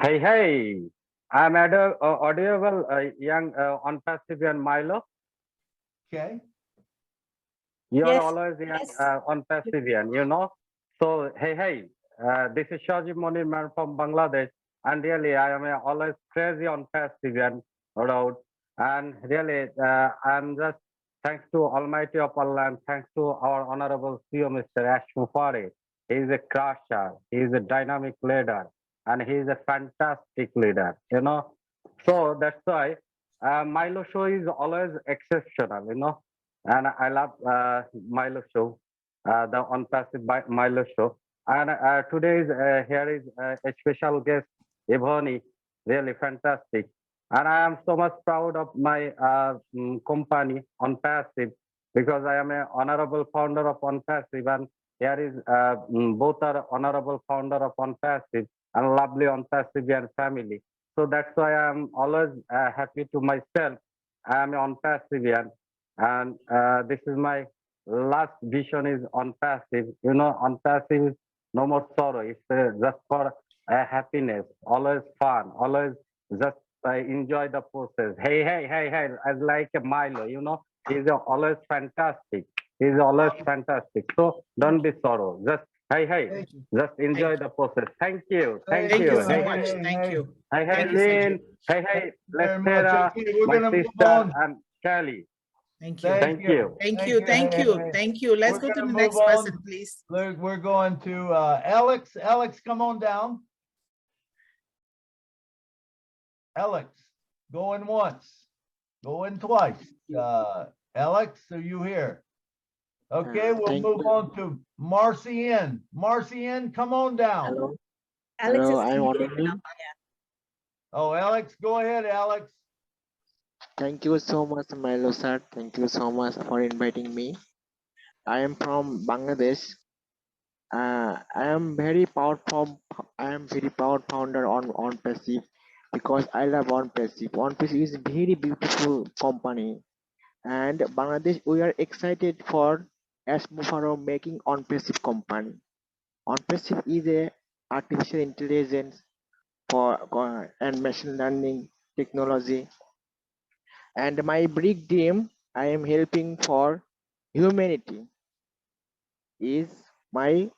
Hey, I'm audible, young ONPASSIVE Milo. Okay. You're Yes, always young yes. ONPASSIVE, you know. So, hey, this is Shajib Monir man from Bangladesh. And really, I am always crazy ONPASSIVE road. And really, I'm just thanks to Almighty of Allah and thanks to our Honorable CEO, Mr. Ash Mufari. He is a crusher, he is a dynamic leader, and he is a fantastic leader, you know. So that's why Milo show is always exceptional, you know. And I love Milo show, the ONPASSIVE Milo show. And today is here is a special guest, Yvonne, really fantastic. And I am so much proud of my company, ONPASSIVE, because I am an honorable founder of ONPASSIVE, and here is both are honorable founder of ONPASSIVE and lovely ONPASSIVE and family. So that's why I'm always happy to myself. I am ONPASSIVE, and this is my last vision is ONPASSIVE. You know, ONPASSIVE is no more sorrow. It's just for happiness, always fun, always just enjoy the process. Hey, as like a Milo, you know, he's always fantastic. He's always fantastic. So don't be sorrow. Just hey, just enjoy the process. Thank you. Thank you so Hey, much. Thank you. hey, Lynn. Hey, Very much. Lestera, Okay, we're my gonna move sister, on. and Kelly. Thank you. Thank you. Thank you. Let's go to the next person, please. We're going to Alex. Alex, come on down. Alex, going once, going twice. Alex, are you here? Okay, we'll move on to Marcian. Marcian, come on down. Hello. Alex Hello, is I'm muted audible. now. Oh, Alex, go ahead, Alex. Thank you so much, Milo sir. Thank you so much for inviting me. I am from Bangladesh. I am very proud founder on ONPASSIVE because I love ONPASSIVE. ONPASSIVE is a very beautiful company, and Bangladesh we are excited for as Mufaro making ONPASSIVE company. ONPASSIVE is a artificial intelligence for and machine learning technology. And my big dream I am helping for humanity is my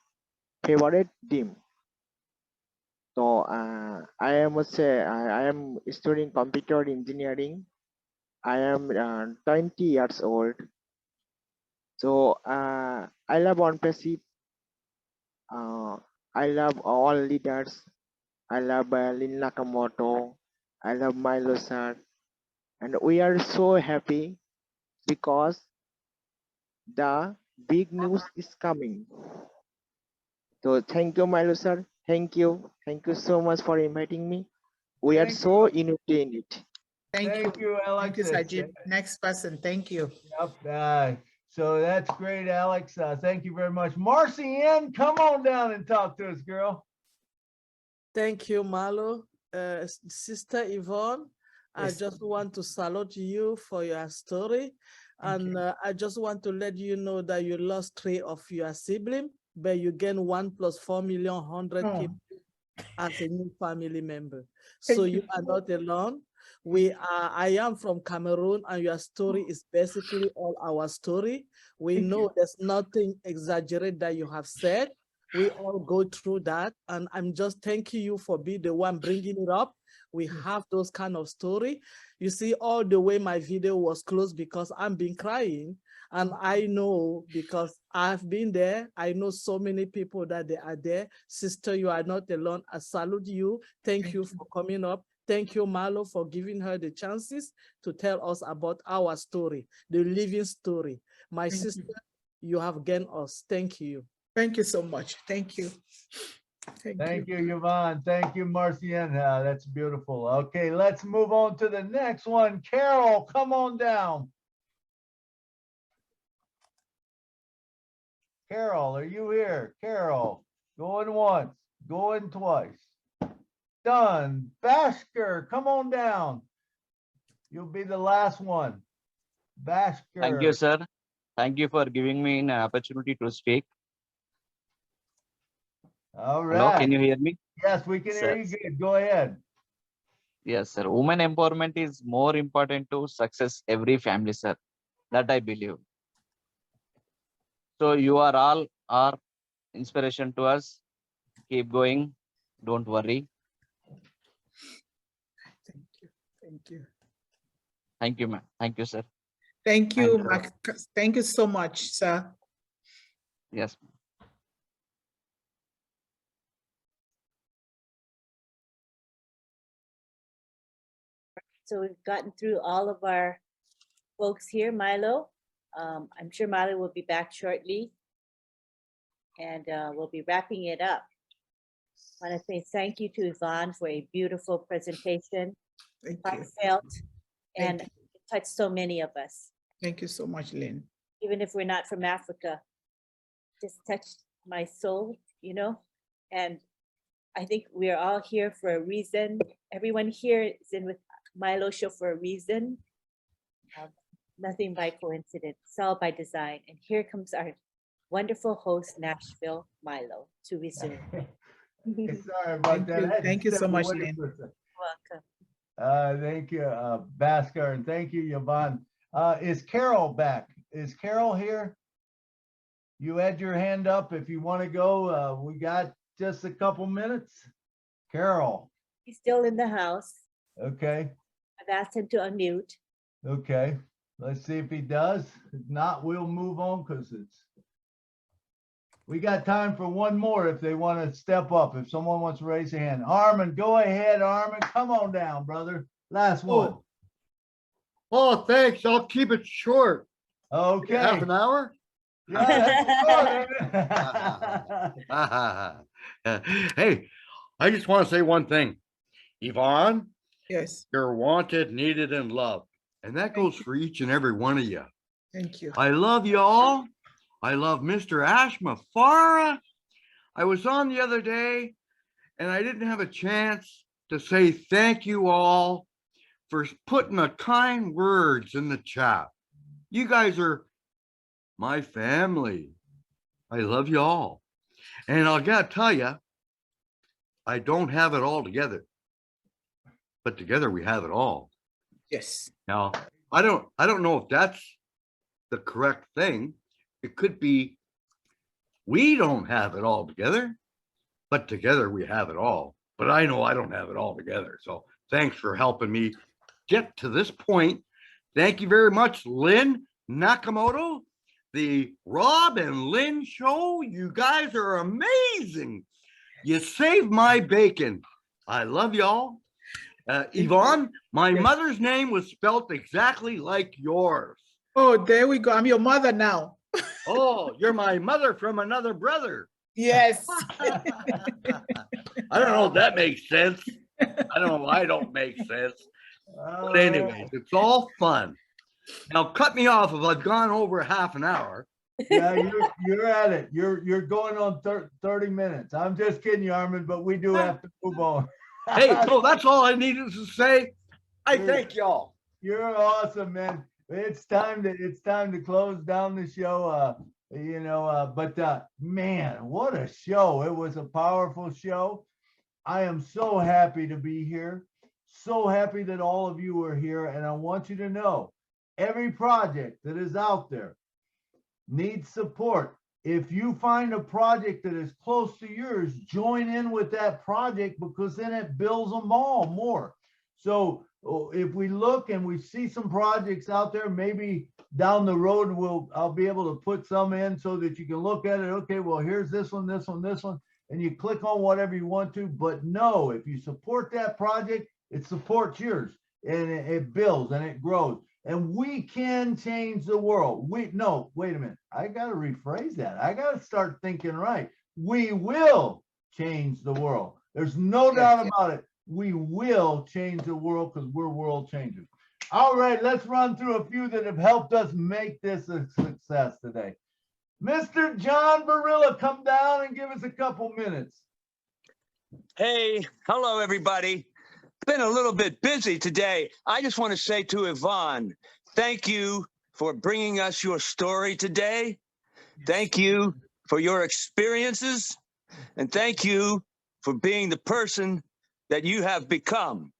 favorite dream. So I am studying computer engineering. I am 20 years old. So I love ONPASSIVE. I love all leaders. I love Lin Nakamoto. I love Milo sir. And we are so happy because the big news is coming. So thank you, Milo sir. Thank you. Thank you so much for inviting me. We are so united in it. Thank you, Alex. Thank you, Sajid. Next person. Thank you. Yep. So that's great, Alex. Thank you very much. Marcian, come on down and talk to us, girl. Thank you, Malo. Sister Yvonne, I just want to salute you for your story. And I just want to let you know that you lost 3 of your siblings, but you gain 1 + 4,100,000 people as a new family member. So you are not alone. I am from Cameroon, and your story is basically all our story. We know there's nothing exaggerated that you have said. We all go through that, and I'm just thanking you for being the one bringing it up. We have those kind of story. You see, all the way my video was closed because I've been crying, and I know because I've been there. I know so many people that they are there. Sister, you are not alone. I salute you. Thank you for coming up. Thank you, Milo, for giving her the chances to tell us about our story, the living story. My sister, you have gained us. Thank you. Thank you so much. Thank you. Thank you, Yvonne. Thank you, Marcian. That's beautiful. Okay, let's move on to the next one. Carol, come on down. Carol, are you here? Carol, going once, going twice. Done. Bashker, come on down. You'll be the last one. Bashker. Thank you, sir. Thank you for giving me an opportunity to speak. All Hello, right. can you hear me? Yes, we can hear you good. Go ahead. Yes, sir. Women empowerment is more important to success every family, sir. That I believe. So you are all are inspiration to us. Keep going. Don't worry. Thank you. Thank you, ma'am. Thank you, sir. Thank you, And, Mark. Thank you so much, sir. yes. So we've gotten through all of our folks here, Milo. I'm sure Milo will be back shortly. And we'll be wrapping it up. I want to say thank you to Yvonne for a beautiful presentation. Heartfelt, and it touched so many of us. Thank you so much, Lynn. Even if we're not from Africa, just touched my soul, you know? And I think we're all here for a reason. Everyone here is in with Milo Show for a reason. Nothing by coincidence, it's all by design. And here comes our wonderful host, Nashville Milo, to resume. Sorry about that. Thank you so much, Step away Lynn. for a second. Welcome. Thank you, Bhaskar, and thank you, Yvonne. Is Carol back? Is Carol here? You had your hand up. If you want to go, we got just a couple minutes. Carol. He's still in the house. Okay. I've asked him to unmute. Okay. Let's see if he does. If not, we'll move on because we got time for one more if they want to step up. If someone wants to raise their hand. Armin, go ahead, Armin. Come on down, brother. Last one. Oh, thanks. I'll keep it short. Okay. Half an hour? Hey, I just want to say one thing. Yvonne, yes, you're wanted, needed, and loved. And that goes for each and every one of you. Thank you. I love you all. I love Mr. Ashma Farah. I was on the other day and I didn't have a chance to say thank you all for putting the kind words in the chat. You guys are my family. I love you all. And I gotta tell you, I don't have it all together, but together we have it all. Yes. Now, I don't know if that's the correct thing. It could be we don't have it all together, but together we have it all. But I know I don't have it all together. So thanks for helping me get to this point. Thank you very much, Lynn Nakamoto, the Rob and Lynn show. You guys are amazing. You saved my bacon. I love y'all. Yvonne, my mother's name was spelt exactly like yours. Oh, there we go. I'm your mother now. Oh, you're my mother from another brother. Yes. I don't know if that makes sense. I don't know. I don't make sense. But anyways, it's all fun. Now cut me off if I've gone over half an hour. Yeah, you're at it. You're going on 30 minutes. I'm just kidding you, Armin, but we do have to move on. Hey, so that's all I needed to say. I thank y'all. You're awesome, man. It's time to close down the show. Man, what a show. It was a powerful show. I am so happy to be here. So happy that all of you are here. And I want you to know, every project that is out there needs support. If you find a project that is close to yours, join in with that project because then it builds them all more. So if we look and we see some projects out there, maybe down the road, I'll be able to put some in so that you can look at it. Okay, well, here's this one, this one, this one, and you click on whatever you want to. But no, if you support that project, it supports yours and it builds and it grows. And we can change the world. Wait a minute. I got to rephrase that. I got to start thinking right. We will change the world. There's no doubt about it. We will change the world because we're world changers. All right, let's run through a few that have helped us make this a success today. Mr. John Barilla, come down and give us a couple minutes. Hey, hello, everybody. Been a little bit busy today. I just want to say to Yvonne, thank you for bringing us your story today. Thank you for your experiences. And thank you for being the person that you have become.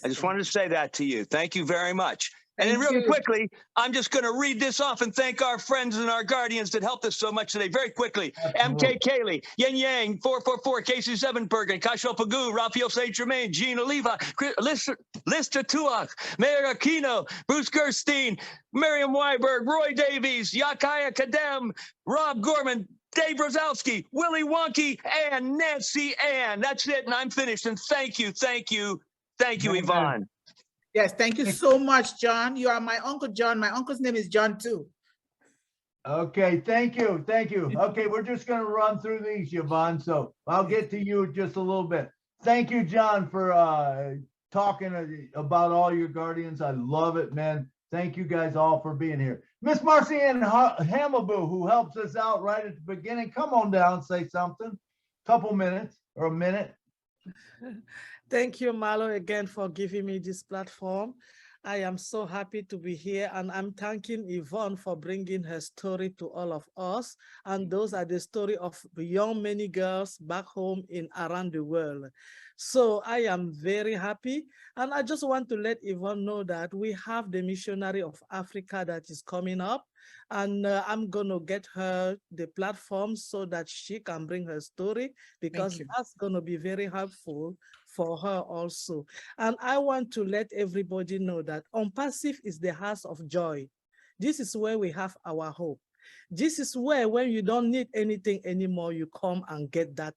I just wanted to say that to you. Thank you very much. And then really quickly, I'm just going to read this off and thank our friends and our guardians that helped us so much today. Very quickly, MK Kaylee, Yen Yang, 444, Casey Sevenbergen, Kasho Pagu, Rafael St. Germain, Gina Oliva, Lister Tuach, Mayor Aquino, Bruce Gerstein, Miriam Weiberg, Roy Davies, Yakaya Kadem, Rob Gorman, Dave Rosowski, Willie Wonky, and Nancy Ann. That's it, and I'm finished. And thank you, Yvonne. Yes, thank you so much, John. You are my Uncle John. My uncle's name is John too. Okay, thank you. Okay, we're just going to run through these, Yvonne, so I'll get to you just a little bit. Thank you, John, for talking about all your guardians. I love it, man. Thank you guys all for being here. Miss Marcianne Hamaboo, who helps us out right at the beginning, come on down, say something. Couple minutes or a minute. Thank you, Milo, again for giving me this platform. I am so happy to be here, and I'm thanking Yvonne for bringing her story to all of us. And those are the story of young many girls back home in around the world. So I am very happy. And I just want to let Yvonne know that we have the missionary of Africa that is coming up. And I'm going to get her the platform so that she can bring her story, because that's going to be very helpful for her also. And I want to let everybody know that ONPASSIVE is the house of joy. This is where we have our hope. This is where when you don't need anything anymore, you come and get that.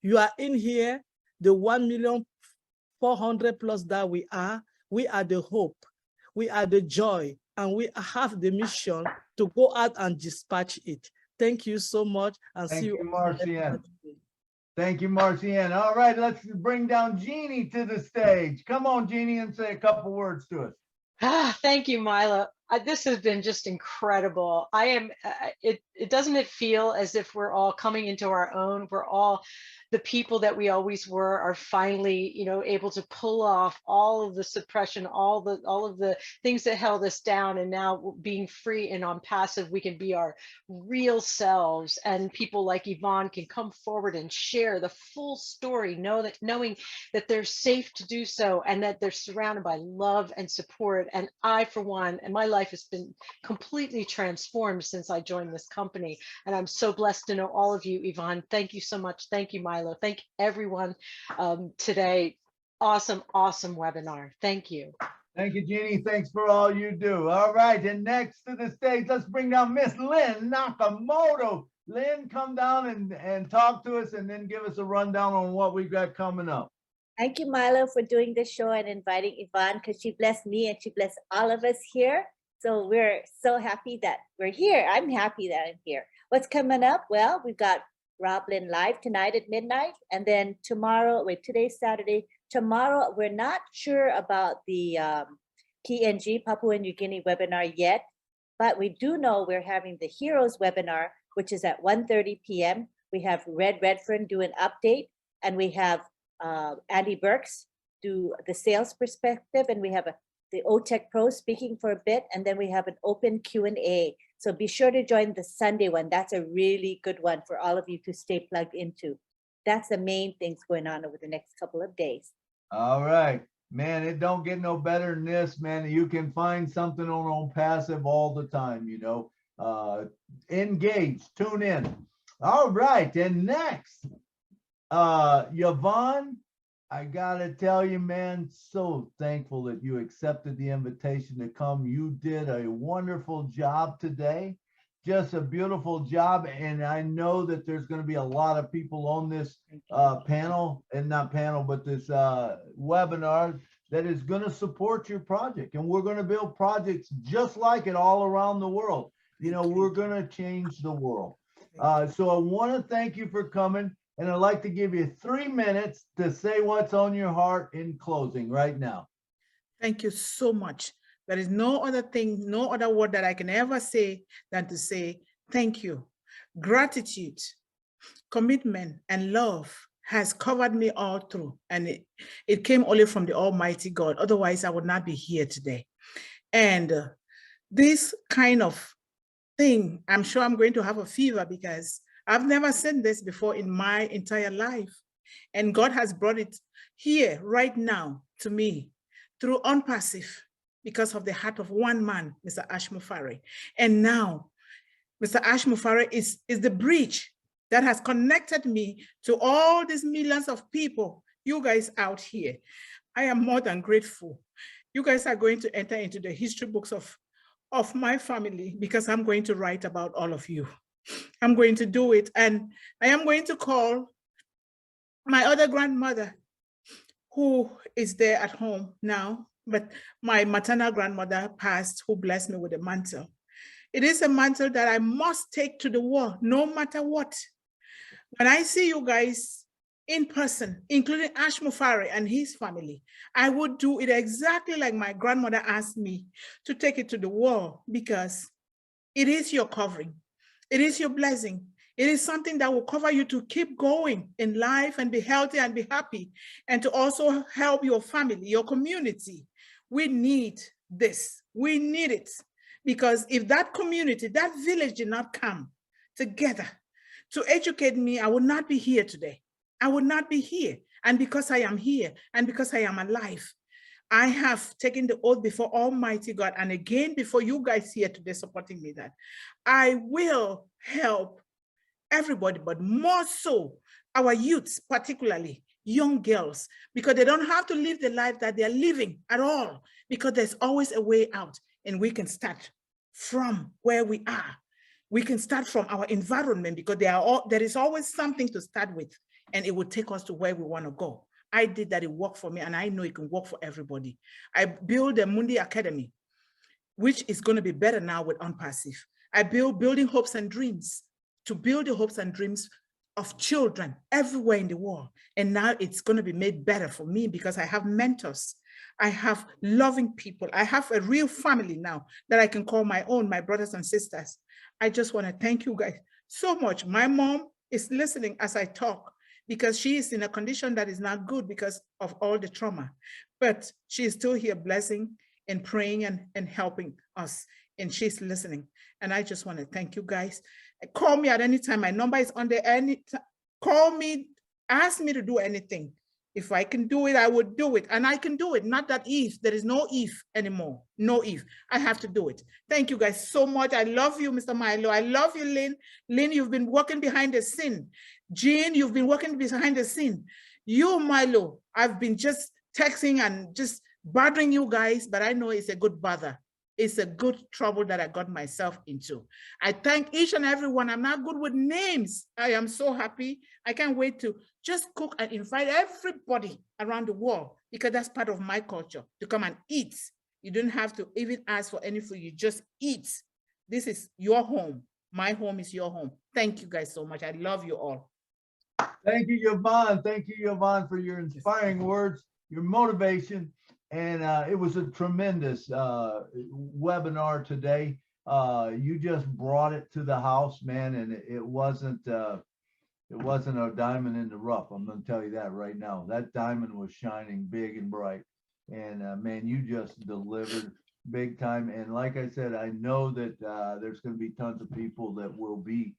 You are in here, the 1,400,000+ that we are the hope, we are the joy, and we have the mission to go out and dispatch it. Thank you so much, and see you. Marcianne. Thank you, Marcianne. All right, let's bring down Jeannie to the stage. Come on, Jeannie, and say a couple words to us. Thank you, Milo. This has been just incredible. Doesn't it feel as if we're all coming into our own? We're all the people that we always were are finally, able to pull off all of the suppression, all of the things that held us down, and now being free and ONPASSIVE, we can be our real selves, and people like Yvonne can come forward and share the full story, knowing that they're safe to do so, and that they're surrounded by love and support. And I, for one, and my life has been completely transformed since I joined this company, and I'm so blessed to know all of you. Yvonne, thank you so much. Thank you, Milo. Thank everyone today. Awesome webinar. Thank you. Thank you, Jeannie. Thanks for all you do. All right, and next to the stage, let's bring down Miss Lynn Nakamoto. Lynn, come down and talk to us, and then give us a rundown on what we've got coming up. Thank you, Milo, for doing this show and inviting Yvonne, because she blessed me and she blessed all of us here. So we're so happy that we're here. I'm happy that I'm here. What's coming up? Well, we've got Roblin live tonight at midnight, and then tomorrow, today's Saturday. Tomorrow, we're not sure about the PNG, Papua New Guinea webinar yet, but we do know we're having the Heroes webinar, which is at 1:30 p.m. We have Red Redfern do an update, and we have Andy Burks do the sales perspective, and we have the OTech Pro speaking for a bit, and then we have an open Q&A. So be sure to join the Sunday one. That's a really good one for all of you to stay plugged into. That's the main things going on over the next couple of days. All right, man, it don't get no better than this, man. You can find something on ONPASSIVE all the time, engage, tune in. All right, and next, Yvonne, I gotta tell you, man, so thankful that you accepted the invitation to come. You did a wonderful job today, just a beautiful job. And I know that there's going to be a lot of people on this panel, and not panel, but this webinar that is going to support your project. And we're going to build projects just like it all around the world. We're going to change the world. So I want to thank you for coming. And I'd like to give you 3 minutes to say what's on your heart in closing right now. Thank you so much. There is no other thing, no other word that I can ever say than to say thank you. Gratitude, commitment, and love has covered me all through. And it came only from the Almighty God. Otherwise, I would not be here today. And this kind of thing, I'm sure I'm going to have a fever because I've never seen this before in my entire life. And God has brought it here right now to me through ONPASSIVE because of the heart of one man, Mr. Ash Mufare. And now Mr. Ash Mufare is the bridge that has connected me to all these millions of people, you guys out here. I am more than grateful. You guys are going to enter into the history books of my family because I'm going to write about all of you. I'm going to do it. And I am going to call my other grandmother who is there at home now, but my maternal grandmother passed, who blessed me with a mantle. It is a mantle that I must take to the world, no matter what. When I see you guys in person, including Ash Mufare and his family, I would do it exactly like my grandmother asked me to take it to the world, because it is your covering. It is your blessing. It is something that will cover you to keep going in life and be healthy and be happy, and to also help your family, your community. We need this. We need it. Because if that community, that village did not come together to educate me, I would not be here today. I would not be here. And because I am here and because I am alive, I have taken the oath before Almighty God, and again before you guys here today supporting me, that I will help everybody, but more so our youths, particularly young girls, because they don't have to live the life that they're living at all, because there's always a way out, and we can start from where we are. We can start from our environment, because there is always something to start with, and it will take us to where we want to go. I did that, it worked for me, and I know it can work for everybody. I built the Mundih Academy, which is going to be better now with ONPASSIVE. I built Building Hopes and Dreams, to build the hopes and dreams of children everywhere in the world. And now it's going to be made better for me because I have mentors. I have loving people. I have a real family now that I can call my own, my brothers and sisters. I just want to thank you guys so much. My mom is listening as I talk, because she is in a condition that is not good because of all the trauma. But she is still here blessing and praying and helping us. And she's listening. And I just want to thank you guys. Call me at any time. My number is on there. Call me, ask me to do anything. If I can do it, I would do it. And I can do it. Not that if. There is no if anymore. No if. I have to do it. Thank you guys so much. I love you, Mr. Milo. I love you, Lynn. Lynn, you've been working behind the scene. Jean, you've been working behind the scene. You, Milo, I've been just texting and just bothering you guys, but I know it's a good bother. It's a good trouble that I got myself into. I thank each and every one. I'm not good with names. I am so happy. I can't wait to just cook and invite everybody around the world, because that's part of my culture, to come and eat. You don't have to even ask for any food. You just eat. This is your home. My home is your home. Thank you guys so much. I love you all. Thank you, Yvonne. Thank you, Yvonne, for your inspiring words, your motivation. And it was a tremendous webinar today. You just brought it to the house, man, and it wasn't a diamond in the rough. I'm going to tell you that right now. That diamond was shining big and bright, and man, you just delivered big time. And like I said, I know that there's going to be tons of people that will be,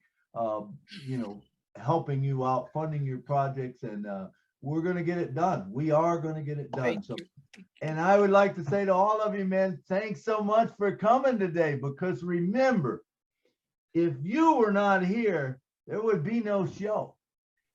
helping you out, funding your projects, and we're going to get it done. We are going to get it done. And I would like to say to all of you, man, thanks so much for coming today, because remember, if you were not here, there would be no show.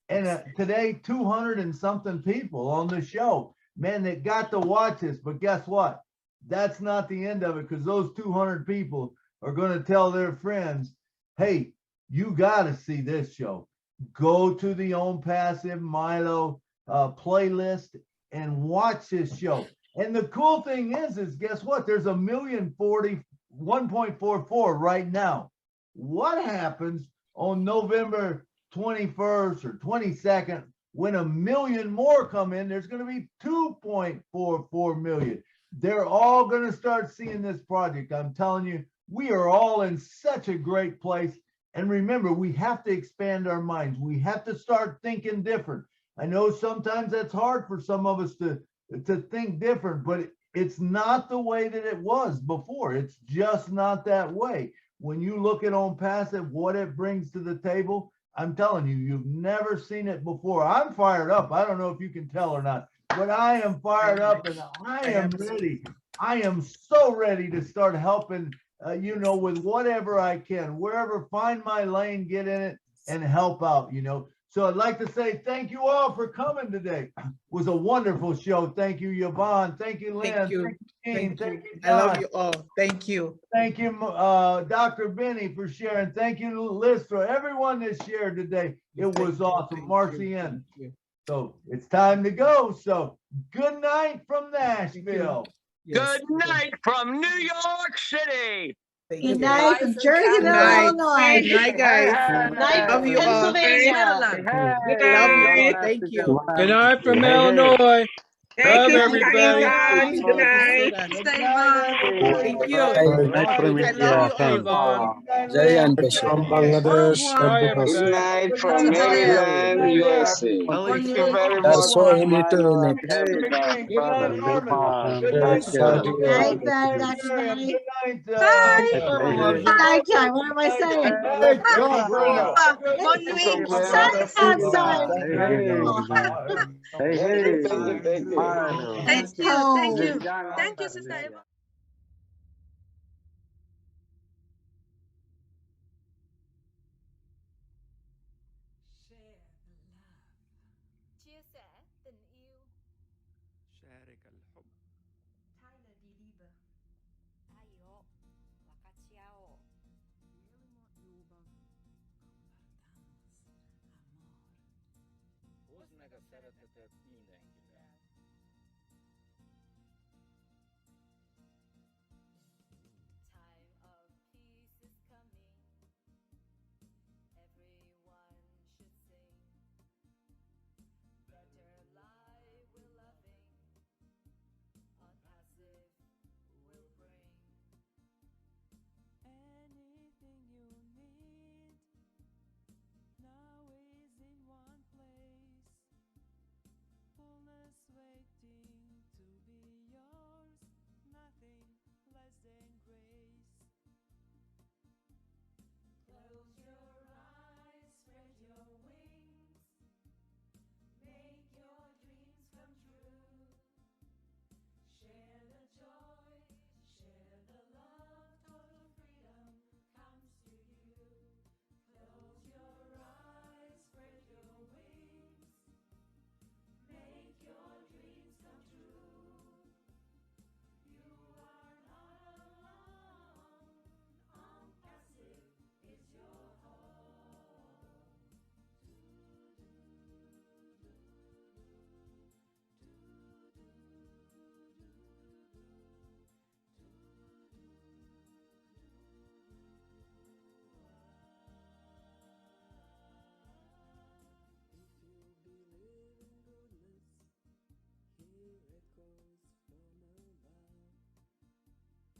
And today, 200 and something people on the show, man, that got to watch this. But guess what? That's not the end of it, because those 200 people are going to tell their friends, hey, you got to see this show. Go to the ONPASSIVE Milo playlist and watch this show. And the cool thing is guess what? There's 1,040,1.44 right now. What happens on November 21st or 22nd when 1 million more come in? There's going to be 2.44 million. They're all going to start seeing this project. I'm telling you, we are all in such a great place. And remember, we have to expand our minds. We have to start thinking different. I know sometimes that's hard for some of us to think different, but it's not the way that it was before. It's just not that way. When you look at ONPASSIVE, what it brings to the table, I'm telling you, you've never seen it before. I'm fired up. I don't know if you can tell or not, but I am fired up and I am ready. I am so ready to start helping, you know, with whatever I can, wherever, find my lane, get in it and help out, you know. So I'd like to say thank you all for coming today. It was a wonderful show. Thank you, Yvonne. Thank you, Lynn. Thank you. Thank you, Jean. Thank you, I love John. you all. Thank you. Thank you, Dr. Benny, for sharing. Thank you, Liz, for everyone that shared today. It was awesome. Marcian. So it's time to go. So good night from Nashville. Good night from New York City. Good night from Jerseyville, Illinois. Good night, guys. Night Love from you all. Pennsylvania. Love you all. Thank you. Good night from Illinois. Thank Love you, everybody. Good night. Thank you. I love you all. Yvonne. From Bangladesh. Bye, God bless. everybody. Good night from Maryland, USA. Thank you very There are much, so little Milo in and it. Helga, brother Yvonne. Good Thank night, you. Good night, everybody. Good night, Good night time. What am I saying? Bonne nuit. Sun's outside. Thank you. Let's go. Thank you, Sister Yvonne. شارك الحب. Anything you need now is in one place. Fullness waiting to be yours, nothing less than grace. Close your eyes, spread your wings, make your dreams come true. Share the joy, share the love, total freedom comes to you. Close your eyes, spread your wings, make your dreams come true. You are not alone, ONPASSIVE is your home. If you believe in goodness, hear echoes from above.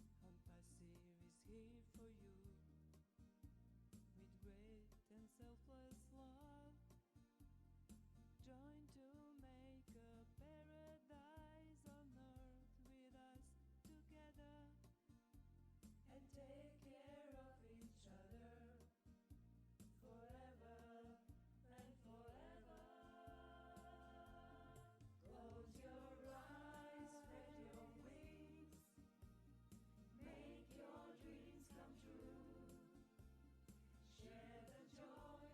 ONPASSIVE is here for you, with great and selfless love. Join to make a paradise on earth with us together, and take care of each other forever and forever. Close your eyes, spread your wings, make your dreams come true. Share the joy,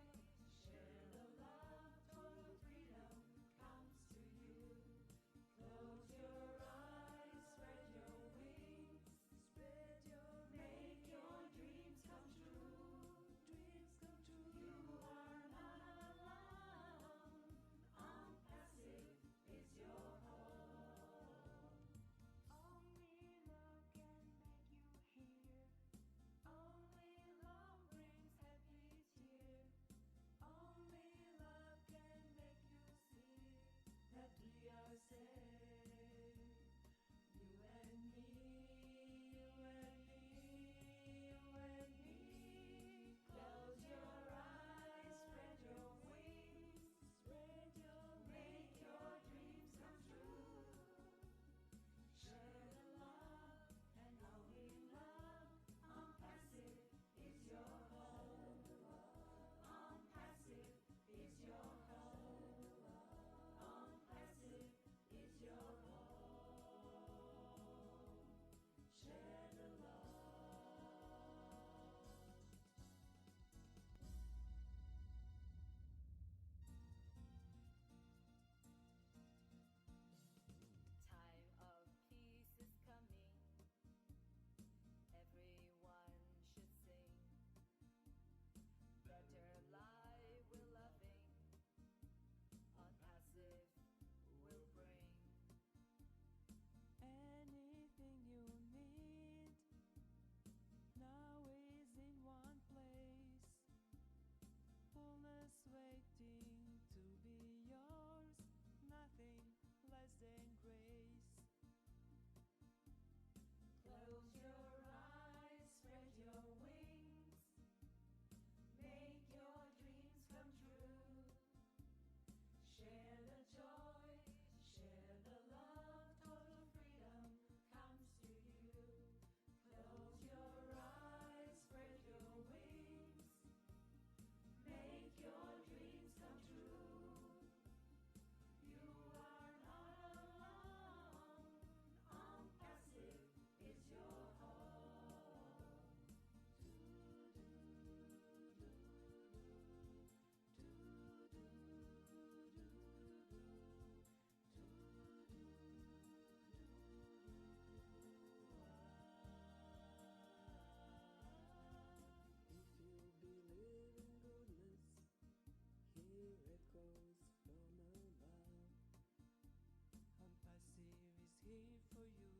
here for you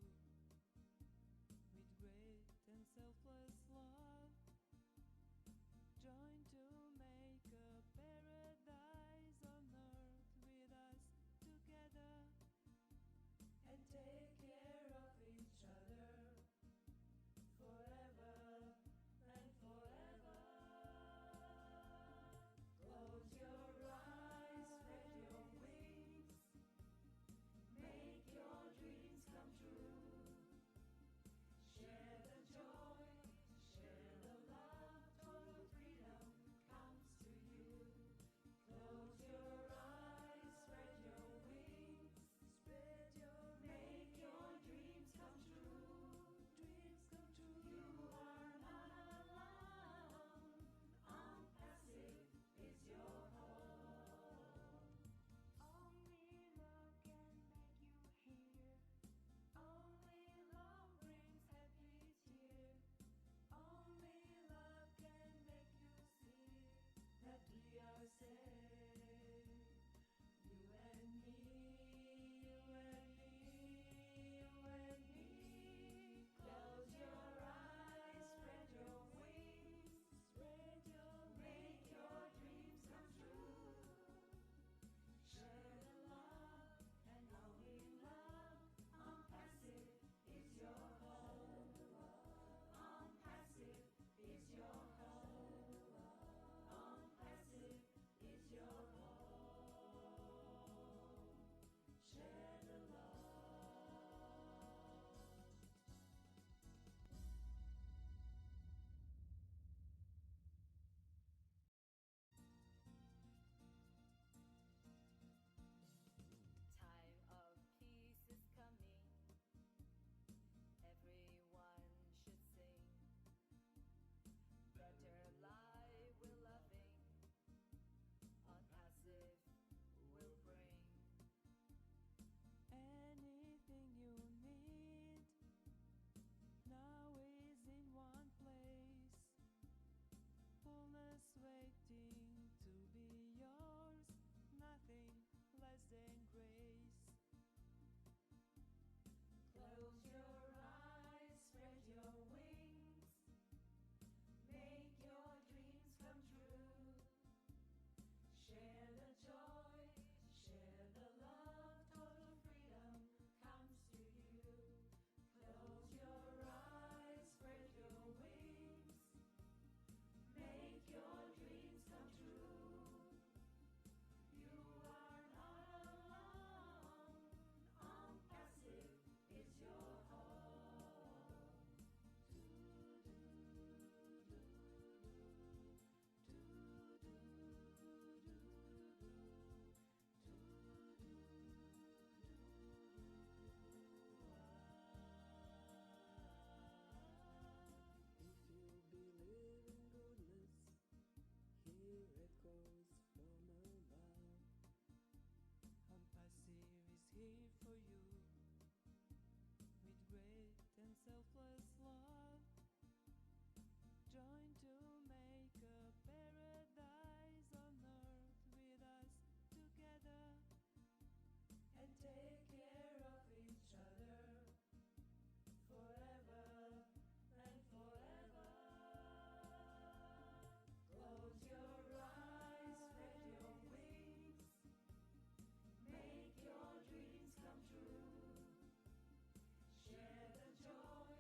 with great and selfless love. Join to make a paradise on earth with us together and take care of each other forever and forever. Close your eyes, spread your wings, make your dreams come true. Share the joy, share the love, total freedom comes to you. Close your eyes, spread your wings, make your dreams come true. Dreams come true. You are not alone. ONPASSIVE is your home. Only love can make you hear. Only love brings happy tear. Only love can make you see that we are safe. You and me, you and me, you and me. Close your eyes, spread your wings, make your dreams come true. Share the love and only love. ONPASSIVE is your home. ONPASSIVE is your home. ONPASSIVE is your home. Share the love. Time of peace is coming. Everyone should sing. Better life we're loving. ONPASSIVE will bring. Anything you need now is in one place. Fullness waiting to be yours. Nothing less than grace. Close your eyes, spread your wings, make your dreams come true. Share the joy, share the love, total freedom comes to you. Close your eyes, spread your wings, make your dreams come true. You are not alone. ONPASSIVE is your home. If you believe in goodness, hear echoes from above. ONPASSIVE is here for you with great and selfless love. Join to make a paradise on earth with us together and take care of each other forever and forever. Close your eyes, spread your wings, make your dreams come true. Share the joy,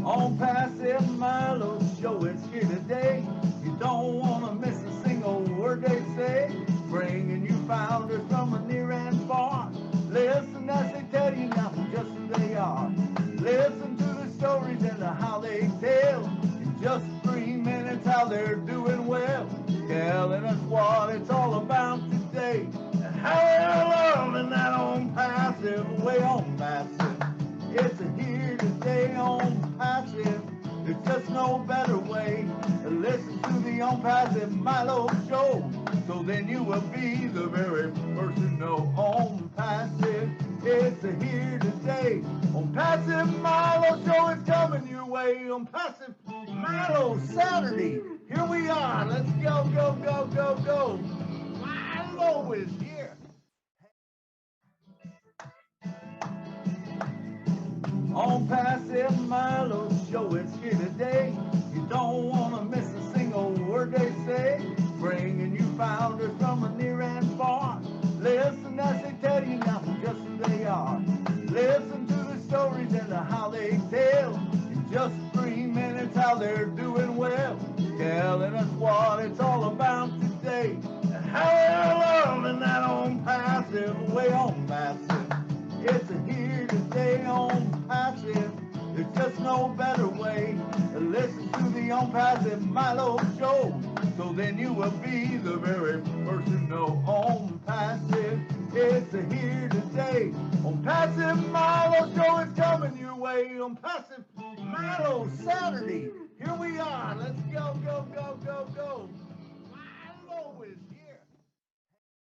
On Passive Milo show, it's here today. You don't want to miss a single word they say. Bringing you founders from a near and far. Listen as they tell you now just who they are. Listen to the stories and how they tell. In just 3 minutes how they're doing well. Telling us what it's all about today. And how they're loving that on passive way on passive. It's a here today on passive. There's just no better way to listen to the ONPASSIVE Milo show. So then you will be the very first to know on passive. It's a here today on Passive Milo show. It's coming your way on Passive Milo Saturday. Here we are. Let's go, go, go, go, go. Milo is here. On Passive Milo show, it's here today. You don't want to miss a single word they say. Bringing you founders from a near and far. Listen as they tell you now just who they are. Listen to the stories and how they tell. In just 3 minutes how they're doing well. Telling us what it's all about today. And how they're loving that on passive way on passive. It's a here today on passive. There's just no better way to listen to the ONPASSIVE Milo show. So then you will be the very first to know on passive. It's a here today on Passive Milo show. It's coming your way on Passive Milo Saturday.